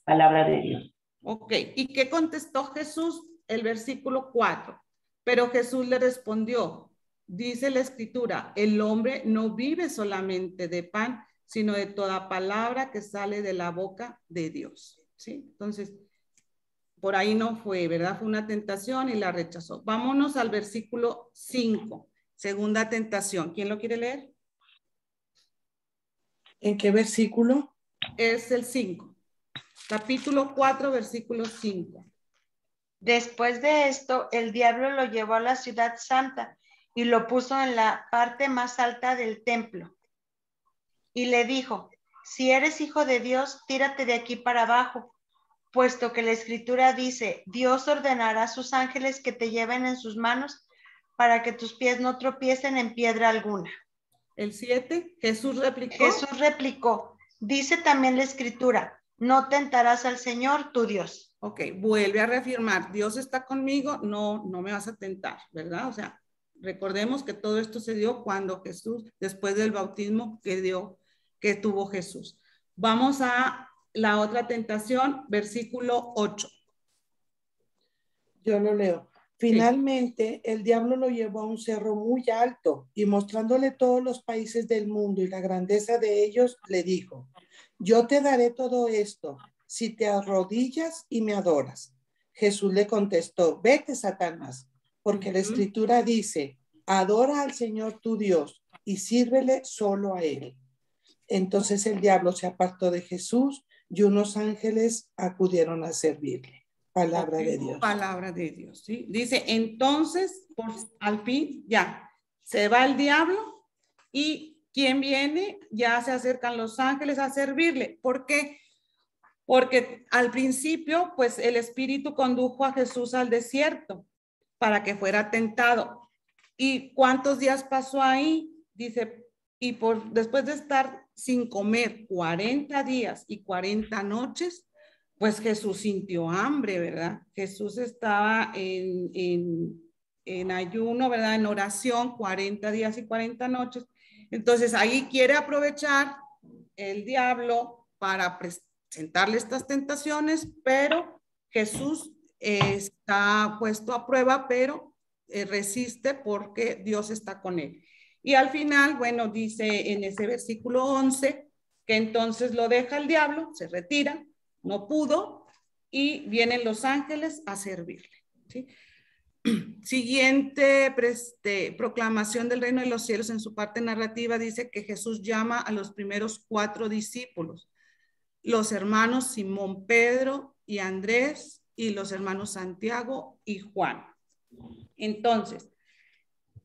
Palabra de Dios. Ok, ¿y qué contestó Jesús? El versículo 4. Pero Jesús le respondió, dice la Escritura, el hombre no vive solamente de pan, sino de toda palabra que sale de la boca de Dios. ¿Sí? Entonces, por ahí no fue, ¿verdad? Fue una tentación y la rechazó. Vámonos al versículo 5, segunda tentación. ¿Quién lo quiere leer? ¿En qué versículo? Es el 5. Capítulo 4, versículo 5. Después de esto, el diablo lo llevó a la ciudad santa y lo puso en la parte más alta del templo. Y le dijo, si eres hijo de Dios, tírate de aquí para abajo, puesto que la Escritura dice, Dios ordenará a sus ángeles que te lleven en sus manos para que tus pies no tropiecen en piedra alguna. El 7, Jesús replicó. Jesús replicó, dice también la Escritura, no tentarás al Señor tu Dios. Ok, vuelve a reafirmar, Dios está conmigo, no me vas a tentar, ¿verdad? O sea, recordemos que todo esto se dio cuando Jesús, después del bautismo que tuvo Jesús. Vamos a la otra tentación, versículo 8. Yo lo leo. Finalmente, el diablo lo llevó a un cerro muy alto y mostrándole todos los países del mundo y la grandeza de ellos, le dijo, yo te daré todo esto si te arrodillas y me adoras. Jesús le contestó, vete, Satanás, porque la Escritura dice, adora al Señor tu Dios y sírvele solo a Él. Entonces el diablo se apartó de Jesús y unos ángeles acudieron a servirle. Palabra de Dios. Palabra de Dios, ¿sí? Dice, entonces, al fin, ya, se va el diablo y ¿quién viene? Ya se acercan los ángeles a servirle. ¿Por qué? Porque al principio, pues el Espíritu condujo a Jesús al desierto para que fuera tentado. ¿Y cuántos días pasó ahí? Dice, y después de estar sin comer 40 días y 40 noches, pues Jesús sintió hambre, ¿verdad? Jesús estaba en ayuno, ¿verdad? En oración, 40 días y 40 noches. Entonces ahí quiere aprovechar el diablo para presentarle estas tentaciones, pero Jesús está puesto a prueba, pero resiste porque Dios está con él. Y al final, bueno, dice en ese versículo 11, que entonces lo deja el diablo, se retira, no pudo, y vienen los ángeles a servirle, ¿sí? Siguiente proclamación del reino de los cielos, en su parte narrativa dice que Jesús llama a los primeros 4 discípulos, los hermanos Simón, Pedro y Andrés, y los hermanos Santiago y Juan. Entonces,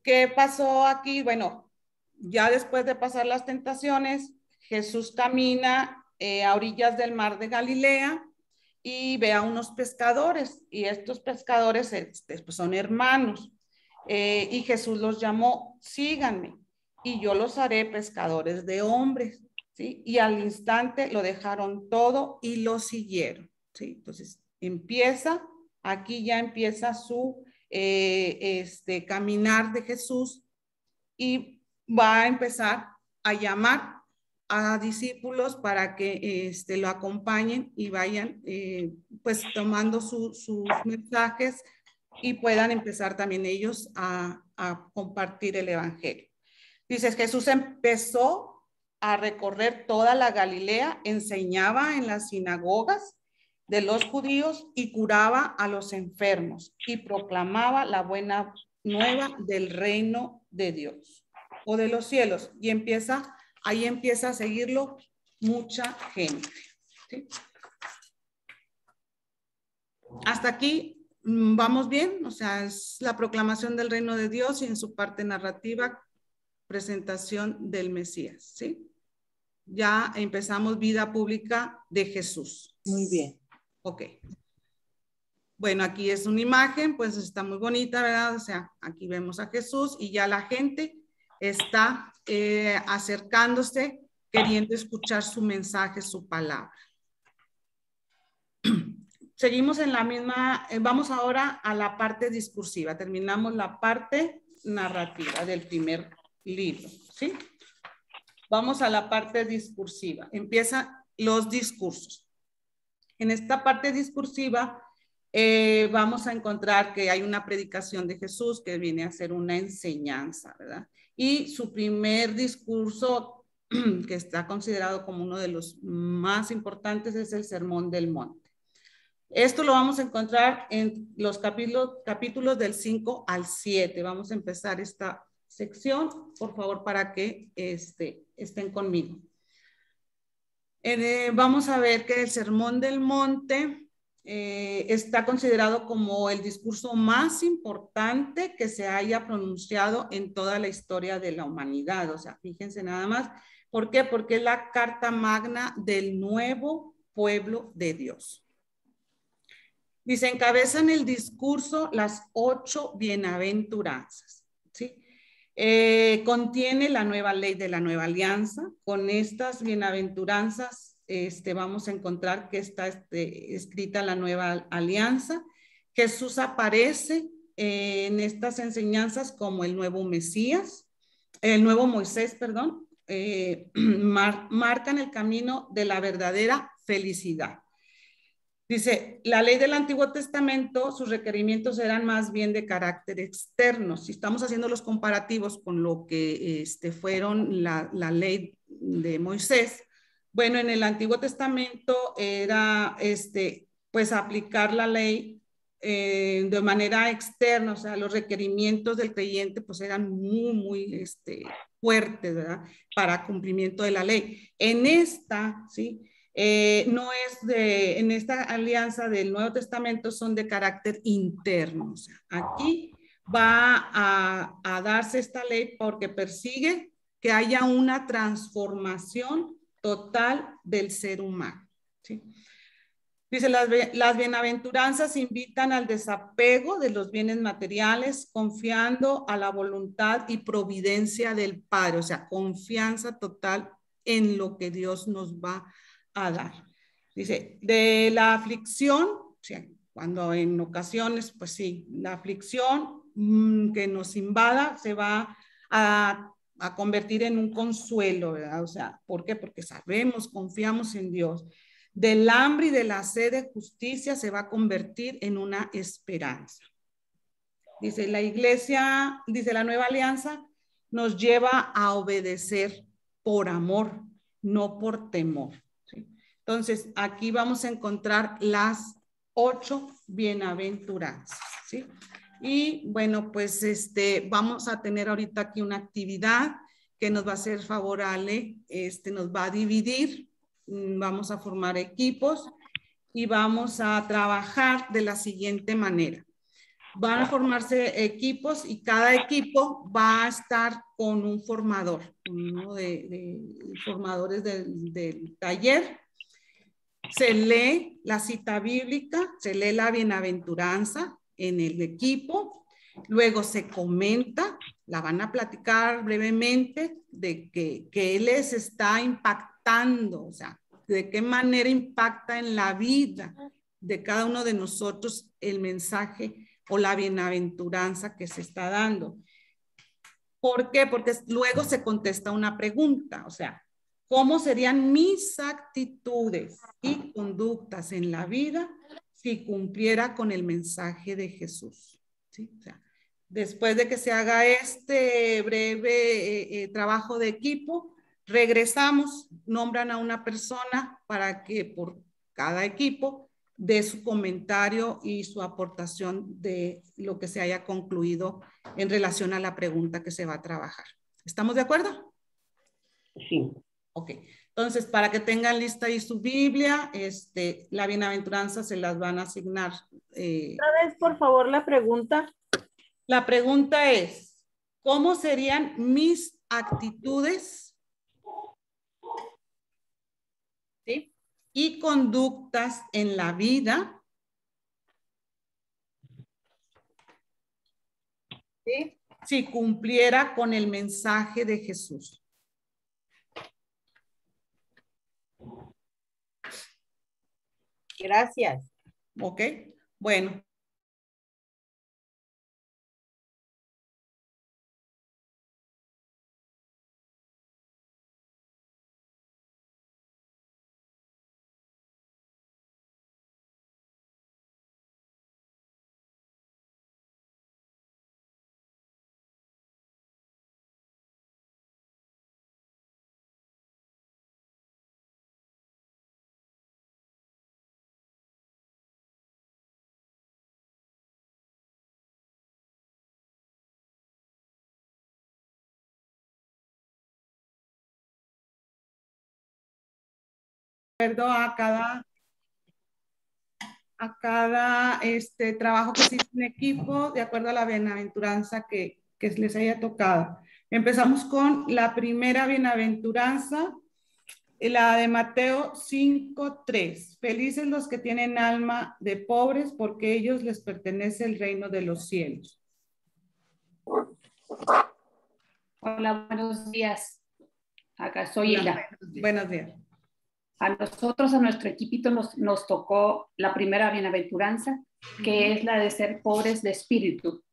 ¿qué pasó aquí? Bueno, ya después de pasar las tentaciones, Jesús camina a orillas del mar de Galilea y ve a unos pescadores, y estos pescadores pues son hermanos, y Jesús los llamó: síganme y yo los haré pescadores de hombres, ¿sí? Y al instante lo dejaron todo y lo siguieron, ¿sí? Entonces aquí ya empieza su caminar de Jesús, y va a empezar a llamar a discípulos para que lo acompañen y vayan pues tomando sus mensajes y puedan empezar también ellos a compartir el evangelio. Dice, Jesús empezó a recorrer toda la Galilea, enseñaba en las sinagogas de los judíos y curaba a los enfermos y proclamaba la buena nueva del reino de Dios o de los cielos, y ahí empieza a seguirlo mucha gente, ¿sí? Hasta aquí vamos bien, o sea, es la proclamación del reino de Dios y en su parte narrativa, presentación del Mesías, ¿sí? Ya empezamos vida pública de Jesús. Muy bien. Ok. Bueno, aquí es una imagen, pues está muy bonita, ¿verdad? O sea, aquí vemos a Jesús y ya la gente está acercándose, queriendo escuchar su mensaje, su palabra. Seguimos en la misma, vamos ahora a la parte discursiva. Terminamos la parte narrativa del primer libro, ¿sí? Vamos a la parte discursiva. Empiezan los discursos. En esta parte discursiva vamos a encontrar que hay una predicación de Jesús que viene a ser una enseñanza, ¿verdad? Y su primer discurso, que está considerado como uno de los más importantes, es el Sermón del Monte. Esto lo vamos a encontrar en los capítulos del 5 al 7. Vamos a empezar esta sección, por favor, para que estén conmigo. Vamos a ver que el Sermón del Monte está considerado como el discurso más importante que se haya pronunciado en toda la historia de la humanidad. O sea, fíjense nada más. ¿Por qué? Porque es la carta magna del nuevo pueblo de Dios. Dice, encabezan el discurso las 8 bienaventuranzas, ¿sí? Contiene la nueva ley de la nueva alianza. Con estas bienaventuranzas vamos a encontrar que está escrita la nueva alianza. Jesús aparece en estas enseñanzas como el nuevo Mesías, el nuevo Moisés, perdón, marcan el camino de la verdadera felicidad. Dice, la ley del Antiguo Testamento, sus requerimientos eran más bien de carácter externo. Si estamos haciendo los comparativos con lo que fueron la ley de Moisés, bueno, en el Antiguo Testamento era pues aplicar la ley de manera externa, o sea, los requerimientos del creyente pues eran muy fuertes, ¿verdad? Para cumplimiento de la ley. En esta, ¿sí? No es en esta alianza del Nuevo Testamento son de carácter interno. O sea, aquí va a darse esta ley porque persigue que haya una transformación total del ser humano, ¿sí? Dice, las bienaventuranzas invitan al desapego de los bienes materiales, confiando a la voluntad y providencia del Padre, o sea, confianza total en lo que Dios nos va a dar. Dice, de la aflicción, o sea, cuando en ocasiones, pues sí, la aflicción que nos invada se va a convertir en un consuelo, ¿verdad? O sea, ¿por qué? Porque sabemos, confiamos en Dios. Del hambre y de la sed de justicia se va a convertir en una esperanza. Dice, la iglesia, dice, la nueva alianza nos lleva a obedecer por amor, no por temor. ¿Sí? Entonces, aquí vamos a encontrar las 8 bienaventuranzas. ¿Sí? Y bueno, pues vamos a tener ahorita aquí una actividad que nos va a hacer favor, Ale, nos va a dividir, vamos a formar equipos y vamos a trabajar de la siguiente manera. Van a formarse equipos y cada equipo va a estar con un formador, uno de formadores del taller. Se lee la cita bíblica, se lee la bienaventuranza en el equipo, luego se comenta, la van a platicar brevemente de que les está impactando, o sea, de qué manera impacta en la vida de cada uno de nosotros el mensaje o la bienaventuranza que se está dando. ¿Por qué? Porque luego se contesta una pregunta, o sea, ¿cómo serían mis actitudes y conductas en la vida si cumpliera con el mensaje de Jesús? ¿Sí? O sea, después de que se haga este breve trabajo de equipo, regresamos, nombran a una persona para que por cada equipo dé su comentario y su aportación de lo que se haya concluido en relación a la pregunta que se va a trabajar. ¿Estamos de acuerdo? Sí. Ok. Entonces, para que tengan lista ahí su Biblia, la bienaventuranza se las van a asignar. Otra vez, por favor, la pregunta. La pregunta es, ¿cómo serían mis actitudes? ¿Sí? Y conductas en la vida, ¿sí? Si cumpliera con el mensaje de Jesús. Gracias. ¿Ok? Bueno. De acuerdo a cada trabajo que se hizo en equipo, de acuerdo a la bienaventuranza que les haya tocado. Empezamos con la primera bienaventuranza, la de Mateo 5:3. Felices los que tienen alma de pobres, porque ellos les pertenece el reino de los cielos. Hola, buenos días. Acá soy Hilda. Buenos días. A nosotros, a nuestro equipito, nos tocó la primera bienaventuranza, que es la de ser pobres de espíritu.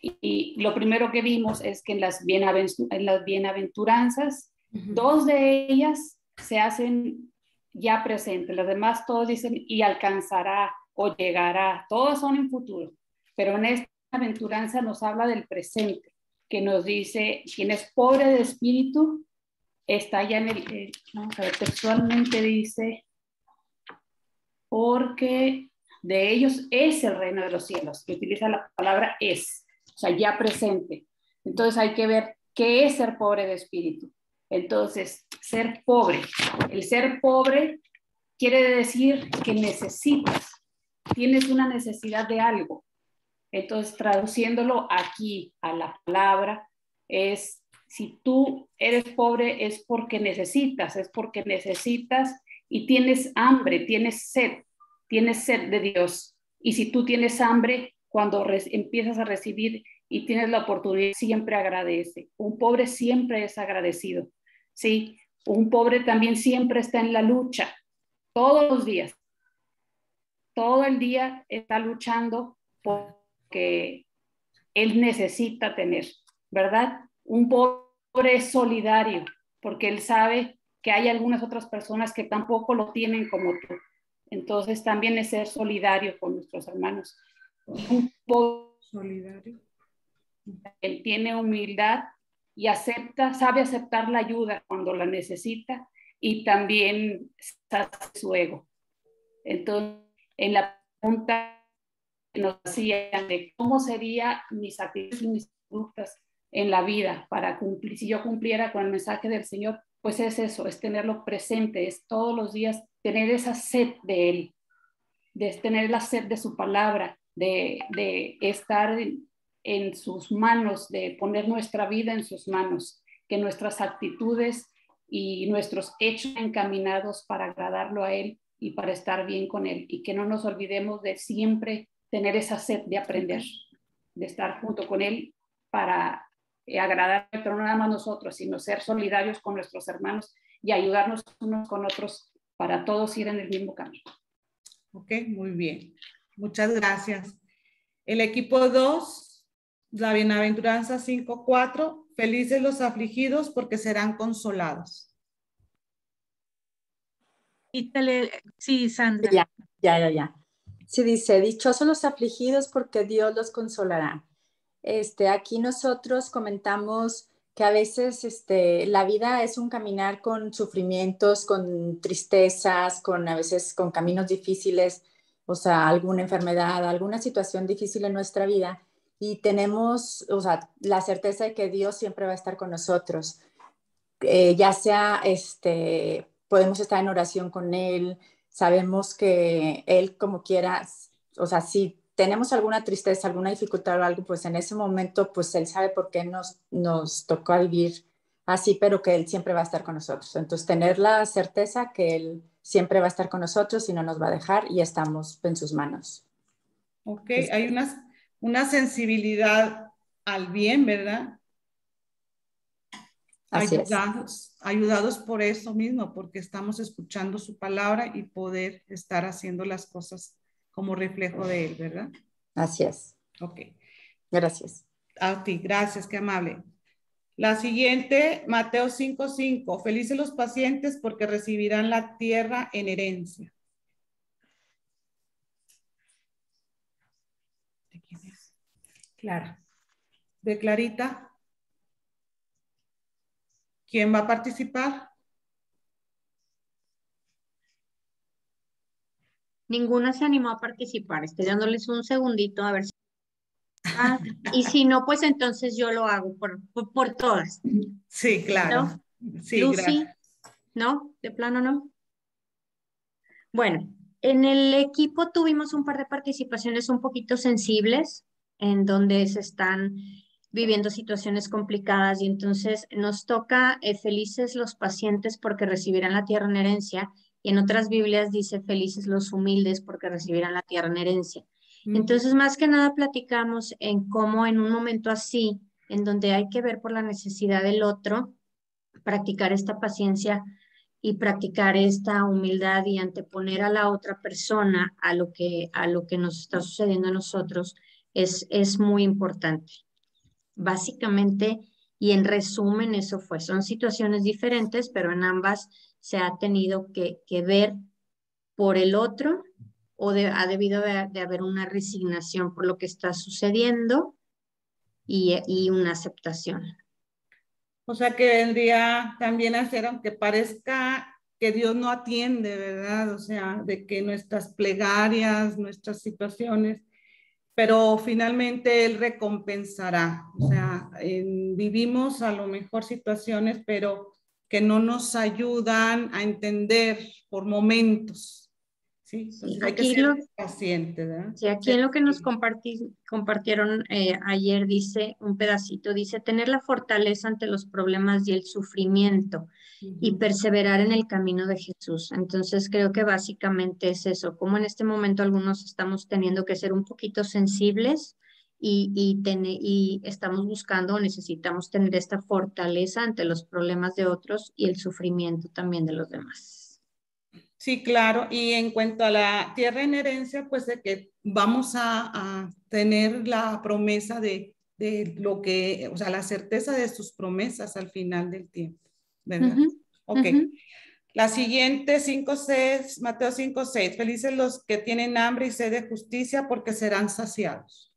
Y lo primero que vimos es que en las bienaventuranzas, dos de ellas se hacen ya presentes. Los demás todos dicen y alcanzará o llegará. Todos son en futuro. Pero en esta bienaventuranza nos habla del presente, que nos dice, quien es pobre de espíritu, está ya en vamos a ver, textualmente dice, porque de ellos es el reino de los cielos, que utiliza la palabra es, o sea, ya presente. Entonces hay que ver qué es ser pobre de espíritu. Entonces, ser pobre. El ser pobre quiere decir que necesitas, tienes una necesidad de algo. Entonces, traduciéndolo aquí a la palabra, es si tú eres pobre es porque necesitas y tienes hambre, tienes sed de Dios. Y si tú tienes hambre, cuando empiezas a recibir y tienes la oportunidad, siempre agradece. Un pobre siempre es agradecido, ¿sí? Un pobre también siempre está en la lucha, todos los días. Todo el día está luchando porque él necesita tener, ¿verdad? Un pobre es solidario, porque él sabe que hay algunas otras personas que tampoco lo tienen como tú. Entonces también es ser solidario con nuestros hermanos. Un pobre solidario. Él tiene humildad y sabe aceptar la ayuda cuando la necesita y también sacia su ego. Entonces, en la pregunta que nos hacían de cómo serían mis actitudes y mis conductas en la vida para cumplir, si yo cumpliera con el mensaje del Señor, pues es eso, es tenerlo presente, es todos los días tener esa sed de Él, de tener la sed de su palabra, de estar en sus manos, de poner nuestra vida en sus manos, que nuestras actitudes y nuestros hechos encaminados para agradarlo a Él y para estar bien con Él, y que no nos olvidemos de siempre tener esa sed de aprender, de estar junto con Él para agradar, pero no nada más nosotros, sino ser solidarios con nuestros hermanos y ayudarnos unos con otros para todos ir en el mismo camino. Ok, muy bien. Muchas gracias. El equipo 2, la bienaventuranza 5:4, felices los afligidos porque serán consolados. Sí, Sandra. Ya. Sí, dice, dichosos los afligidos porque Dios los consolará. Aquí nosotros comentamos que a veces la vida es un caminar con sufrimientos, con tristezas, a veces con caminos difíciles, o sea, alguna enfermedad, alguna situación difícil en nuestra vida, y tenemos, o sea, la certeza de que Dios siempre va a estar con nosotros. Ya sea, podemos estar en oración con Él, sabemos que Él como quiera, o sea, si tenemos alguna tristeza, alguna dificultad o algo, pues en ese momento, pues Él sabe por qué nos tocó vivir así, pero que Él siempre va a estar con nosotros. Entonces, tener la certeza que Él siempre va a estar con nosotros y no nos va a dejar y estamos en sus manos. Ok, hay una sensibilidad al bien, ¿verdad? Ayudados por eso mismo, porque estamos escuchando su palabra y poder estar haciendo las cosas como reflejo de Él, ¿verdad? Así es. Ok. Gracias. A ti, gracias, qué amable. La siguiente, Mateo 5:5. Felices los pacientes porque recibirán la tierra en herencia. ¿De quién es? Clara. ¿De Clarita? ¿Quién va a participar? Ninguna se animó a participar. Estoy dándoles un segundito a ver si... y si no, pues entonces yo lo hago por todas. Sí, claro. ¿No? Sí, Lucy, gracias. ¿no? ¿De plano no? Bueno, en el equipo tuvimos un par de participaciones un poquito sensibles, en donde se están viviendo situaciones complicadas y entonces nos toca felices los pacientes porque recibirán la tierra en herencia, y en otras Biblias dice felices los humildes porque recibirán la tierra en herencia. Entonces, más que nada platicamos en cómo en un momento así, en donde hay que ver por la necesidad del otro, practicar esta paciencia y practicar esta humildad y anteponer a la otra persona a lo que nos está sucediendo a nosotros es muy importante. Básicamente, y en resumen, eso fue. Son situaciones diferentes, pero en ambas se ha tenido que ver por el otro, o ha debido de haber una resignación por lo que está sucediendo y una aceptación. O sea que vendría también a ser, aunque parezca que Dios no atiende, ¿verdad? O sea, de que nuestras plegarias, nuestras situaciones, pero finalmente Él recompensará. O sea, vivimos a lo mejor situaciones, pero que no nos ayudan a entender por momentos. Sí, entonces hay que ser pacientes, ¿verdad? Sí, aquí en lo que nos compartieron ayer dice, un pedacito, dice, tener la fortaleza ante los problemas y el sufrimiento y perseverar en el camino de Jesús. Entonces creo que básicamente es eso, como en este momento algunos estamos teniendo que ser un poquito sensibles y estamos buscando o necesitamos tener esta fortaleza ante los problemas de otros y el sufrimiento también de los demás. Sí, claro. Y en cuanto a la tierra en herencia, pues de que vamos a tener la promesa de lo que, o sea, la certeza de sus promesas al final del tiempo, ¿verdad? Ok. La siguiente, 5:6, Mateo 5:6. Felices los que tienen hambre y sed de justicia porque serán saciados.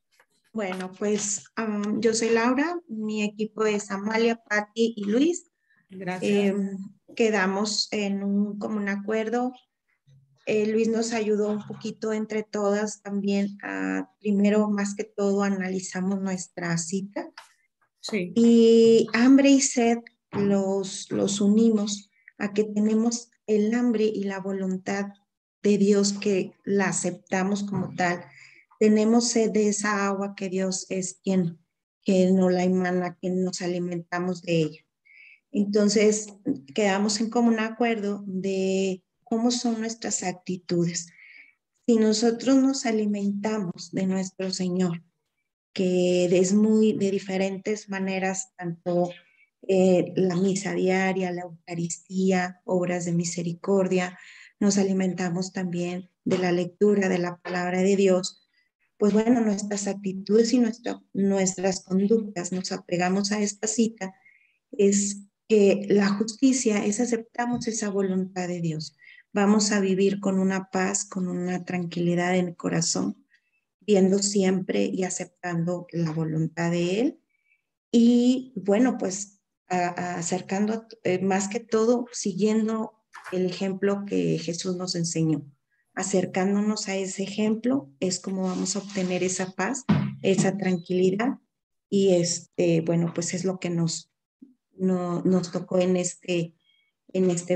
Bueno, pues yo soy Laura, mi equipo es Amalia, Patti y Luis. Gracias. quedamos en un común acuerdo. Luis nos ayudó un poquito entre todas también a, primero, más que todo, analizamos nuestra cita. Sí. Y hambre y sed los unimos a que tenemos el hambre y la voluntad de Dios, que la aceptamos como tal. Tenemos sed de esa agua que Dios es quien que nos la emana, que nos alimentamos de ella. Entonces, quedamos en común acuerdo de cómo son nuestras actitudes. Si nosotros nos alimentamos de nuestro Señor, que es muy de diferentes maneras, tanto la misa diaria, la Eucaristía, obras de misericordia, nos alimentamos también de la lectura de la palabra de Dios, pues bueno, nuestras actitudes y nuestras conductas, nos apegamos a esta cita, es que la justicia es aceptamos esa voluntad de Dios. Vamos a vivir con una paz, con una tranquilidad en el corazón, viendo siempre y aceptando la voluntad de Él. Y bueno, pues acercando, más que todo, siguiendo el ejemplo que Jesús nos enseñó. Acercándonos a ese ejemplo es como vamos a obtener esa paz, esa tranquilidad. Y bueno, pues es lo que nos tocó en este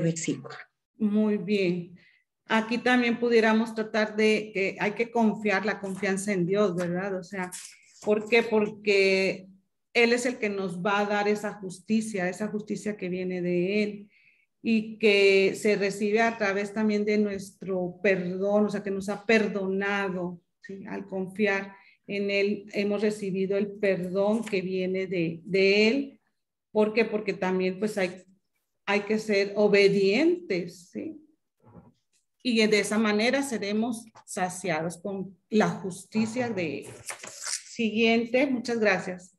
versículo. Muy bien. Aquí también pudiéramos tratar de que hay que confiar, la confianza en Dios, ¿verdad? O sea, ¿por qué? Porque Él es el que nos va a dar esa justicia que viene de Él y que se recibe a través también de nuestro perdón, o sea, que nos ha perdonado, ¿sí? Al confiar en Él hemos recibido el perdón que viene de Él. ¿Por qué? Porque también pues hay que ser obedientes, ¿sí? Y de esa manera seremos saciados con la justicia de Él. Siguiente, muchas gracias.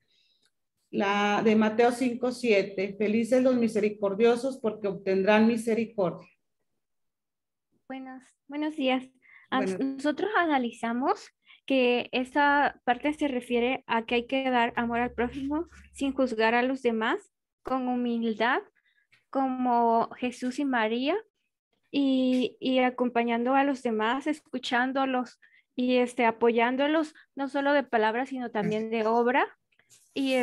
La de Mateo 5:7. Felices los misericordiosos porque obtendrán misericordia. Buenos días. Bueno, Nosotros analizamos que esa parte se refiere a que hay que dar amor al prójimo sin juzgar a los demás, con humildad, como Jesús y María, y acompañando a los demás, escuchándolos y apoyándolos, no solo de palabras, sino también de obra. Y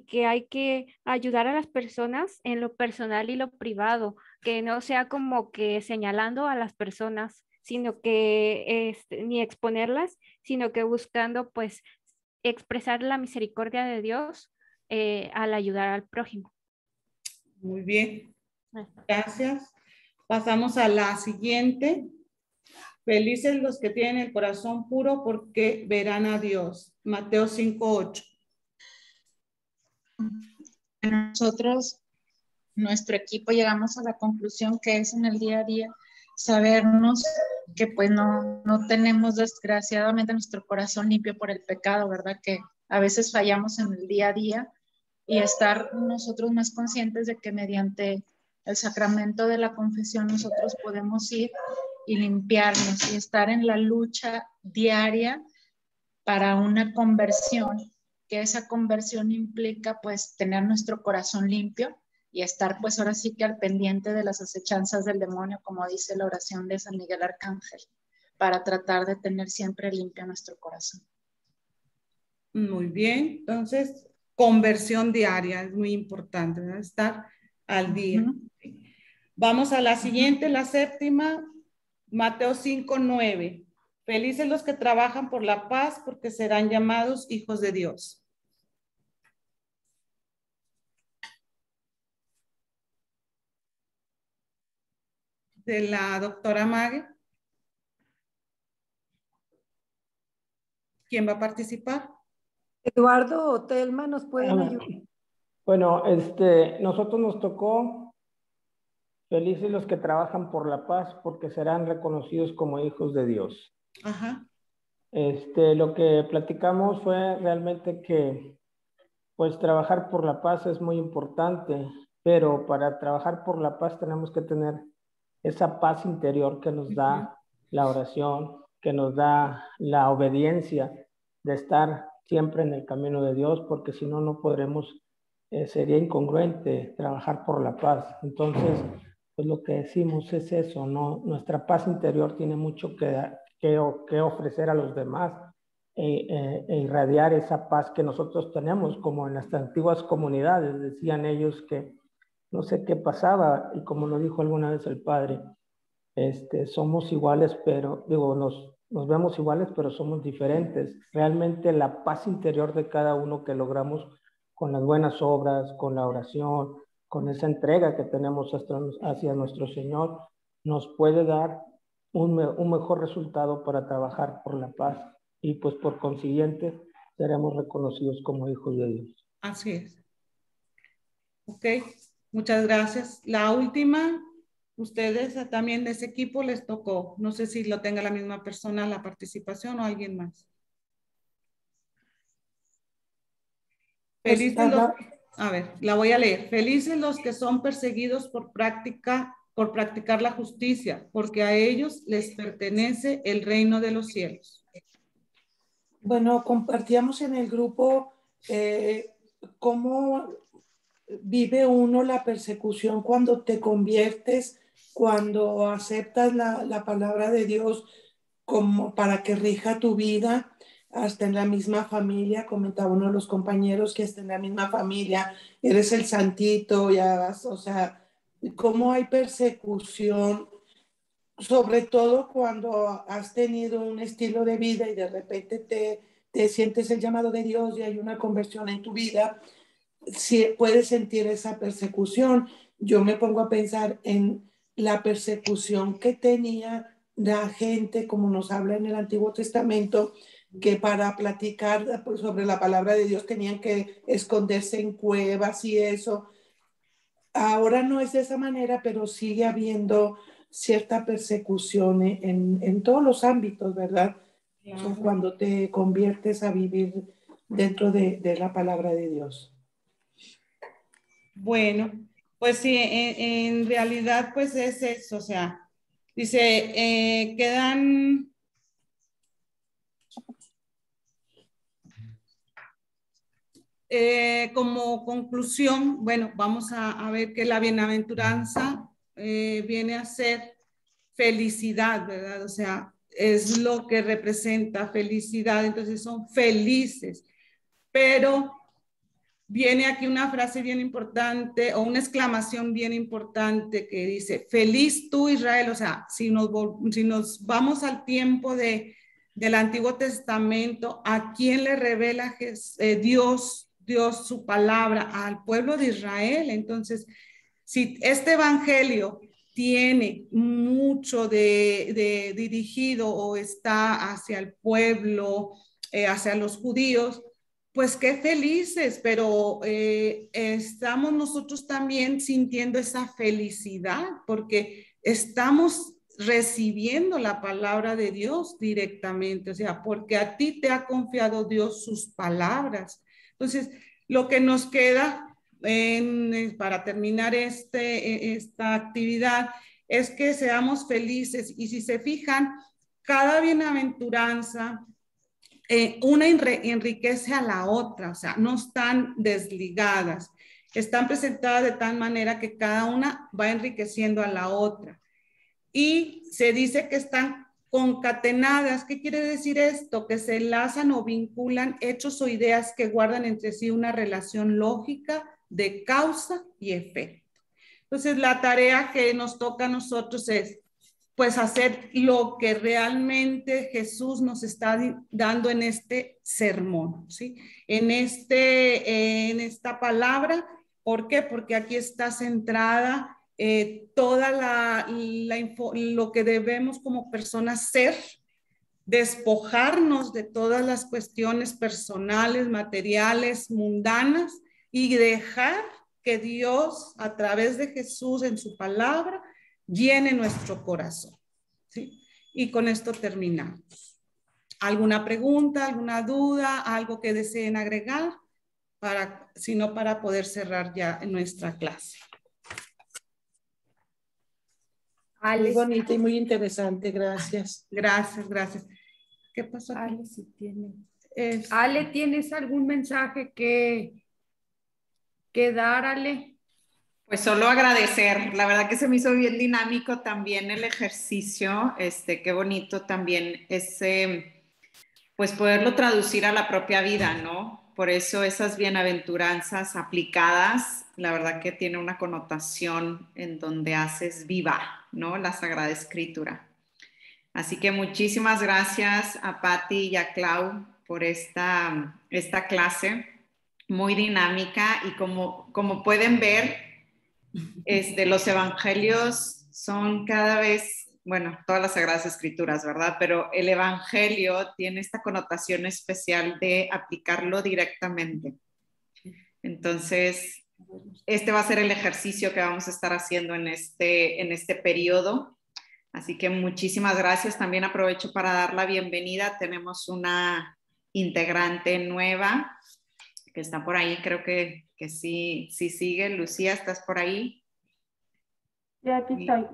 que hay que ayudar a las personas en lo personal y lo privado, que no sea como que señalando a las personas, sino que ni exponerlas, sino que buscando pues expresar la misericordia de Dios al ayudar al prójimo. muy bien. Gracias. Pasamos a la siguiente. Felices los que tienen el corazón puro porque verán a Dios. Mateo 5:8. Nosotros, nuestro equipo, llegamos a la conclusión que es en el día a día sabernos que pues no tenemos desgraciadamente nuestro corazón limpio por el pecado, ¿verdad? Que a veces fallamos en el día a día y estar nosotros más conscientes de que mediante el sacramento de la confesión nosotros podemos ir y limpiarnos y estar en la lucha diaria para una conversión, que esa conversión implica pues tener nuestro corazón limpio y estar pues ahora sí que al pendiente de las acechanzas del demonio, como dice la oración de San Miguel Arcángel, para tratar de tener siempre limpio nuestro corazón. Muy bien, entonces conversión diaria es muy importante, ¿verdad? Estar al día. Vamos a la siguiente, la séptima, Mateo 5:9. Felices los que trabajan por la paz porque serán llamados hijos de Dios. De la doctora Mague. ¿Quién va a participar? Eduardo o Telma nos pueden ayudar. Bueno, nosotros nos tocó felices los que trabajan por la paz porque serán reconocidos como hijos de Dios. Ajá. Lo que platicamos fue realmente que pues trabajar por la paz es muy importante, pero para trabajar por la paz tenemos que tener esa paz interior que nos da la oración, que nos da la obediencia de estar siempre en el camino de Dios, porque si no, no podremos sería incongruente trabajar por la paz. Entonces, pues lo que decimos es eso, ¿no? Nuestra paz interior tiene mucho que ofrecer a los demás e irradiar esa paz que nosotros tenemos, como en las antiguas comunidades. Decían ellos que no sé qué pasaba, y como lo dijo alguna vez el padre, somos iguales, pero digo, nos vemos iguales, pero somos diferentes. Realmente la paz interior de cada uno que logramos con las buenas obras, con la oración, con esa entrega que tenemos hacia nuestro Señor, nos puede dar un mejor resultado para trabajar por la paz, y pues por consiguiente seremos reconocidos como hijos de Dios. Así es. Ok, muchas gracias. La última, ustedes también de ese equipo les tocó, no sé si lo tenga la misma persona la participación o alguien más. Felices los, a ver, la voy a leer. Felices los que son perseguidos por practicar la justicia, porque a ellos les pertenece el reino de los cielos. Bueno, compartíamos en el grupo cómo vive uno la persecución cuando te conviertes, cuando aceptas la palabra de Dios como para que rija tu vida. Hasta en la misma familia, comentaba uno de los compañeros que hasta en la misma familia eres el santito, ya vas, o sea, cómo hay persecución, sobre todo cuando has tenido un estilo de vida y de repente te sientes el llamado de Dios y hay una conversión en tu vida. Si puedes sentir esa persecución. Yo me pongo a pensar en la persecución que tenía la gente, como nos habla en el Antiguo Testamento, que para platicar sobre la palabra de Dios tenían que esconderse en cuevas y eso. Ahora no es de esa manera, pero sigue habiendo cierta persecución en todos los ámbitos, ¿verdad? Claro. Cuando te conviertes a vivir dentro de la palabra de Dios. Bueno, pues sí, en realidad pues es eso, o sea, dice, quedan como conclusión, bueno, vamos a ver que la bienaventuranza viene a ser felicidad, ¿verdad? O sea, es lo que representa felicidad, entonces son felices, pero viene aquí una frase bien importante o una exclamación bien importante que dice, feliz tú Israel, o sea, si nos vamos al tiempo del Antiguo Testamento, ¿a quién le revela Dios su palabra? Al pueblo de Israel. Entonces, si este evangelio tiene mucho de dirigido o está hacia el pueblo, hacia los judíos, pues qué felices, pero estamos nosotros también sintiendo esa felicidad porque estamos recibiendo la palabra de Dios directamente, o sea, porque a ti te ha confiado Dios sus palabras. Entonces, lo que nos queda para terminar esta actividad es que seamos felices, y si se fijan, cada bienaventuranza una enriquece a la otra, o sea, no están desligadas, están presentadas de tal manera que cada una va enriqueciendo a la otra. Y se dice que están concatenadas. ¿Qué quiere decir esto? Que se enlazan o vinculan hechos o ideas que guardan entre sí una relación lógica de causa y efecto. Entonces, la tarea que nos toca a nosotros es pues hacer lo que realmente Jesús nos está dando en este sermón, ¿sí? En esta palabra. ¿Por qué? Porque aquí está centrada toda lo que debemos como personas ser, despojarnos de todas las cuestiones personales, materiales, mundanas, y dejar que Dios, a través de Jesús en su palabra, llene nuestro corazón, ¿sí? Y con esto terminamos. ¿Alguna pregunta, alguna duda, algo que deseen agregar? Sino para poder cerrar ya nuestra clase. Muy bonita y muy interesante, gracias. Gracias, gracias. ¿Qué pasó aquí? Ale, ¿tienes algún mensaje que quedar, Ale? Pues solo agradecer, la verdad que se me hizo bien dinámico también el ejercicio, qué bonito también ese, pues poderlo traducir a la propia vida, ¿no? Por eso esas bienaventuranzas aplicadas, la verdad que tiene una connotación en donde haces viva, ¿no? La Sagrada Escritura. Así que muchísimas gracias a Patti y a Clau por esta clase muy dinámica y como pueden ver, los evangelios son cada vez, bueno, todas las Sagradas Escrituras, ¿verdad? Pero el evangelio tiene esta connotación especial de aplicarlo directamente. Entonces, este va a ser el ejercicio que vamos a estar haciendo en este periodo. Así que muchísimas gracias. También aprovecho para dar la bienvenida. Tenemos una integrante nueva que está por ahí. Creo que sí sigue. Lucía, ¿estás por ahí? Ya aquí estoy.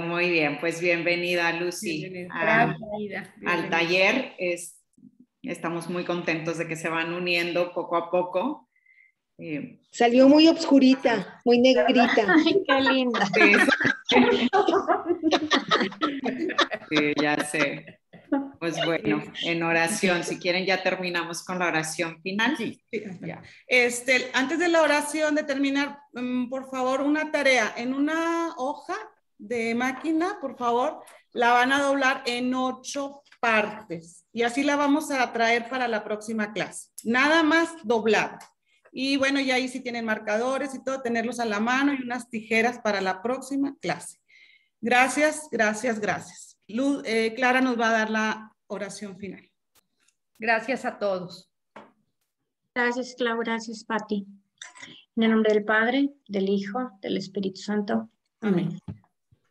Muy bien, pues bienvenida, Lucy, Bienvenida. al taller. Estamos muy contentos de que se van uniendo poco a poco. Salió muy obscurita, muy negrita. Ay, qué linda. Sí, ya sé. Pues bueno, en oración, si quieren ya terminamos con la oración final. Sí, ya. Antes de la oración de terminar, por favor, una tarea. En una hoja de máquina, por favor, la van a doblar en 8 partes. Y así la vamos a traer para la próxima clase. Nada más doblada. Y bueno, ya ahí sí tienen marcadores y todo, tenerlos a la mano y unas tijeras para la próxima clase. Gracias, gracias, gracias. Clara nos va a dar la oración final. Gracias a todos. Gracias, Clau. Gracias, Patti. En el nombre del Padre, del Hijo, del Espíritu Santo. Amén.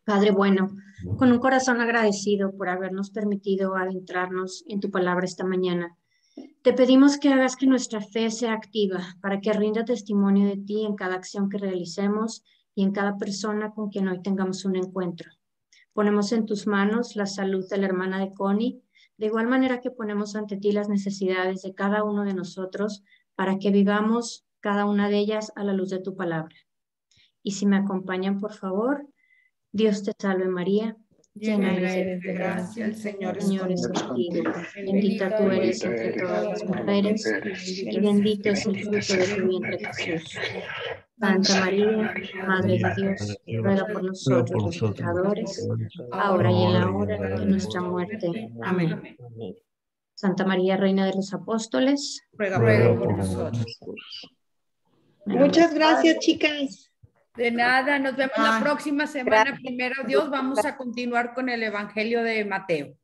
Padre bueno, con un corazón agradecido por habernos permitido adentrarnos en tu palabra esta mañana, te pedimos que hagas que nuestra fe sea activa para que rinda testimonio de ti en cada acción que realicemos y en cada persona con quien hoy tengamos un encuentro. Ponemos en tus manos la salud de la hermana de Connie, de igual manera que ponemos ante ti las necesidades de cada uno de nosotros para que vivamos cada una de ellas a la luz de tu palabra. Y si me acompañan, por favor, Dios te salve María, llena eres de gracia, el Señor es contigo. Bendita tú eres entre todas las mujeres y bendito es el fruto de tu vientre Jesús. Santa María, Madre de Dios, ruega por nosotros los pecadores, ahora y en la hora de nuestra muerte. Amén. Santa María, Reina de los Apóstoles, ruega por nosotros. Muchas gracias, chicas. De nada, nos vemos la próxima semana. Primero Dios, vamos a continuar con el Evangelio de Mateo.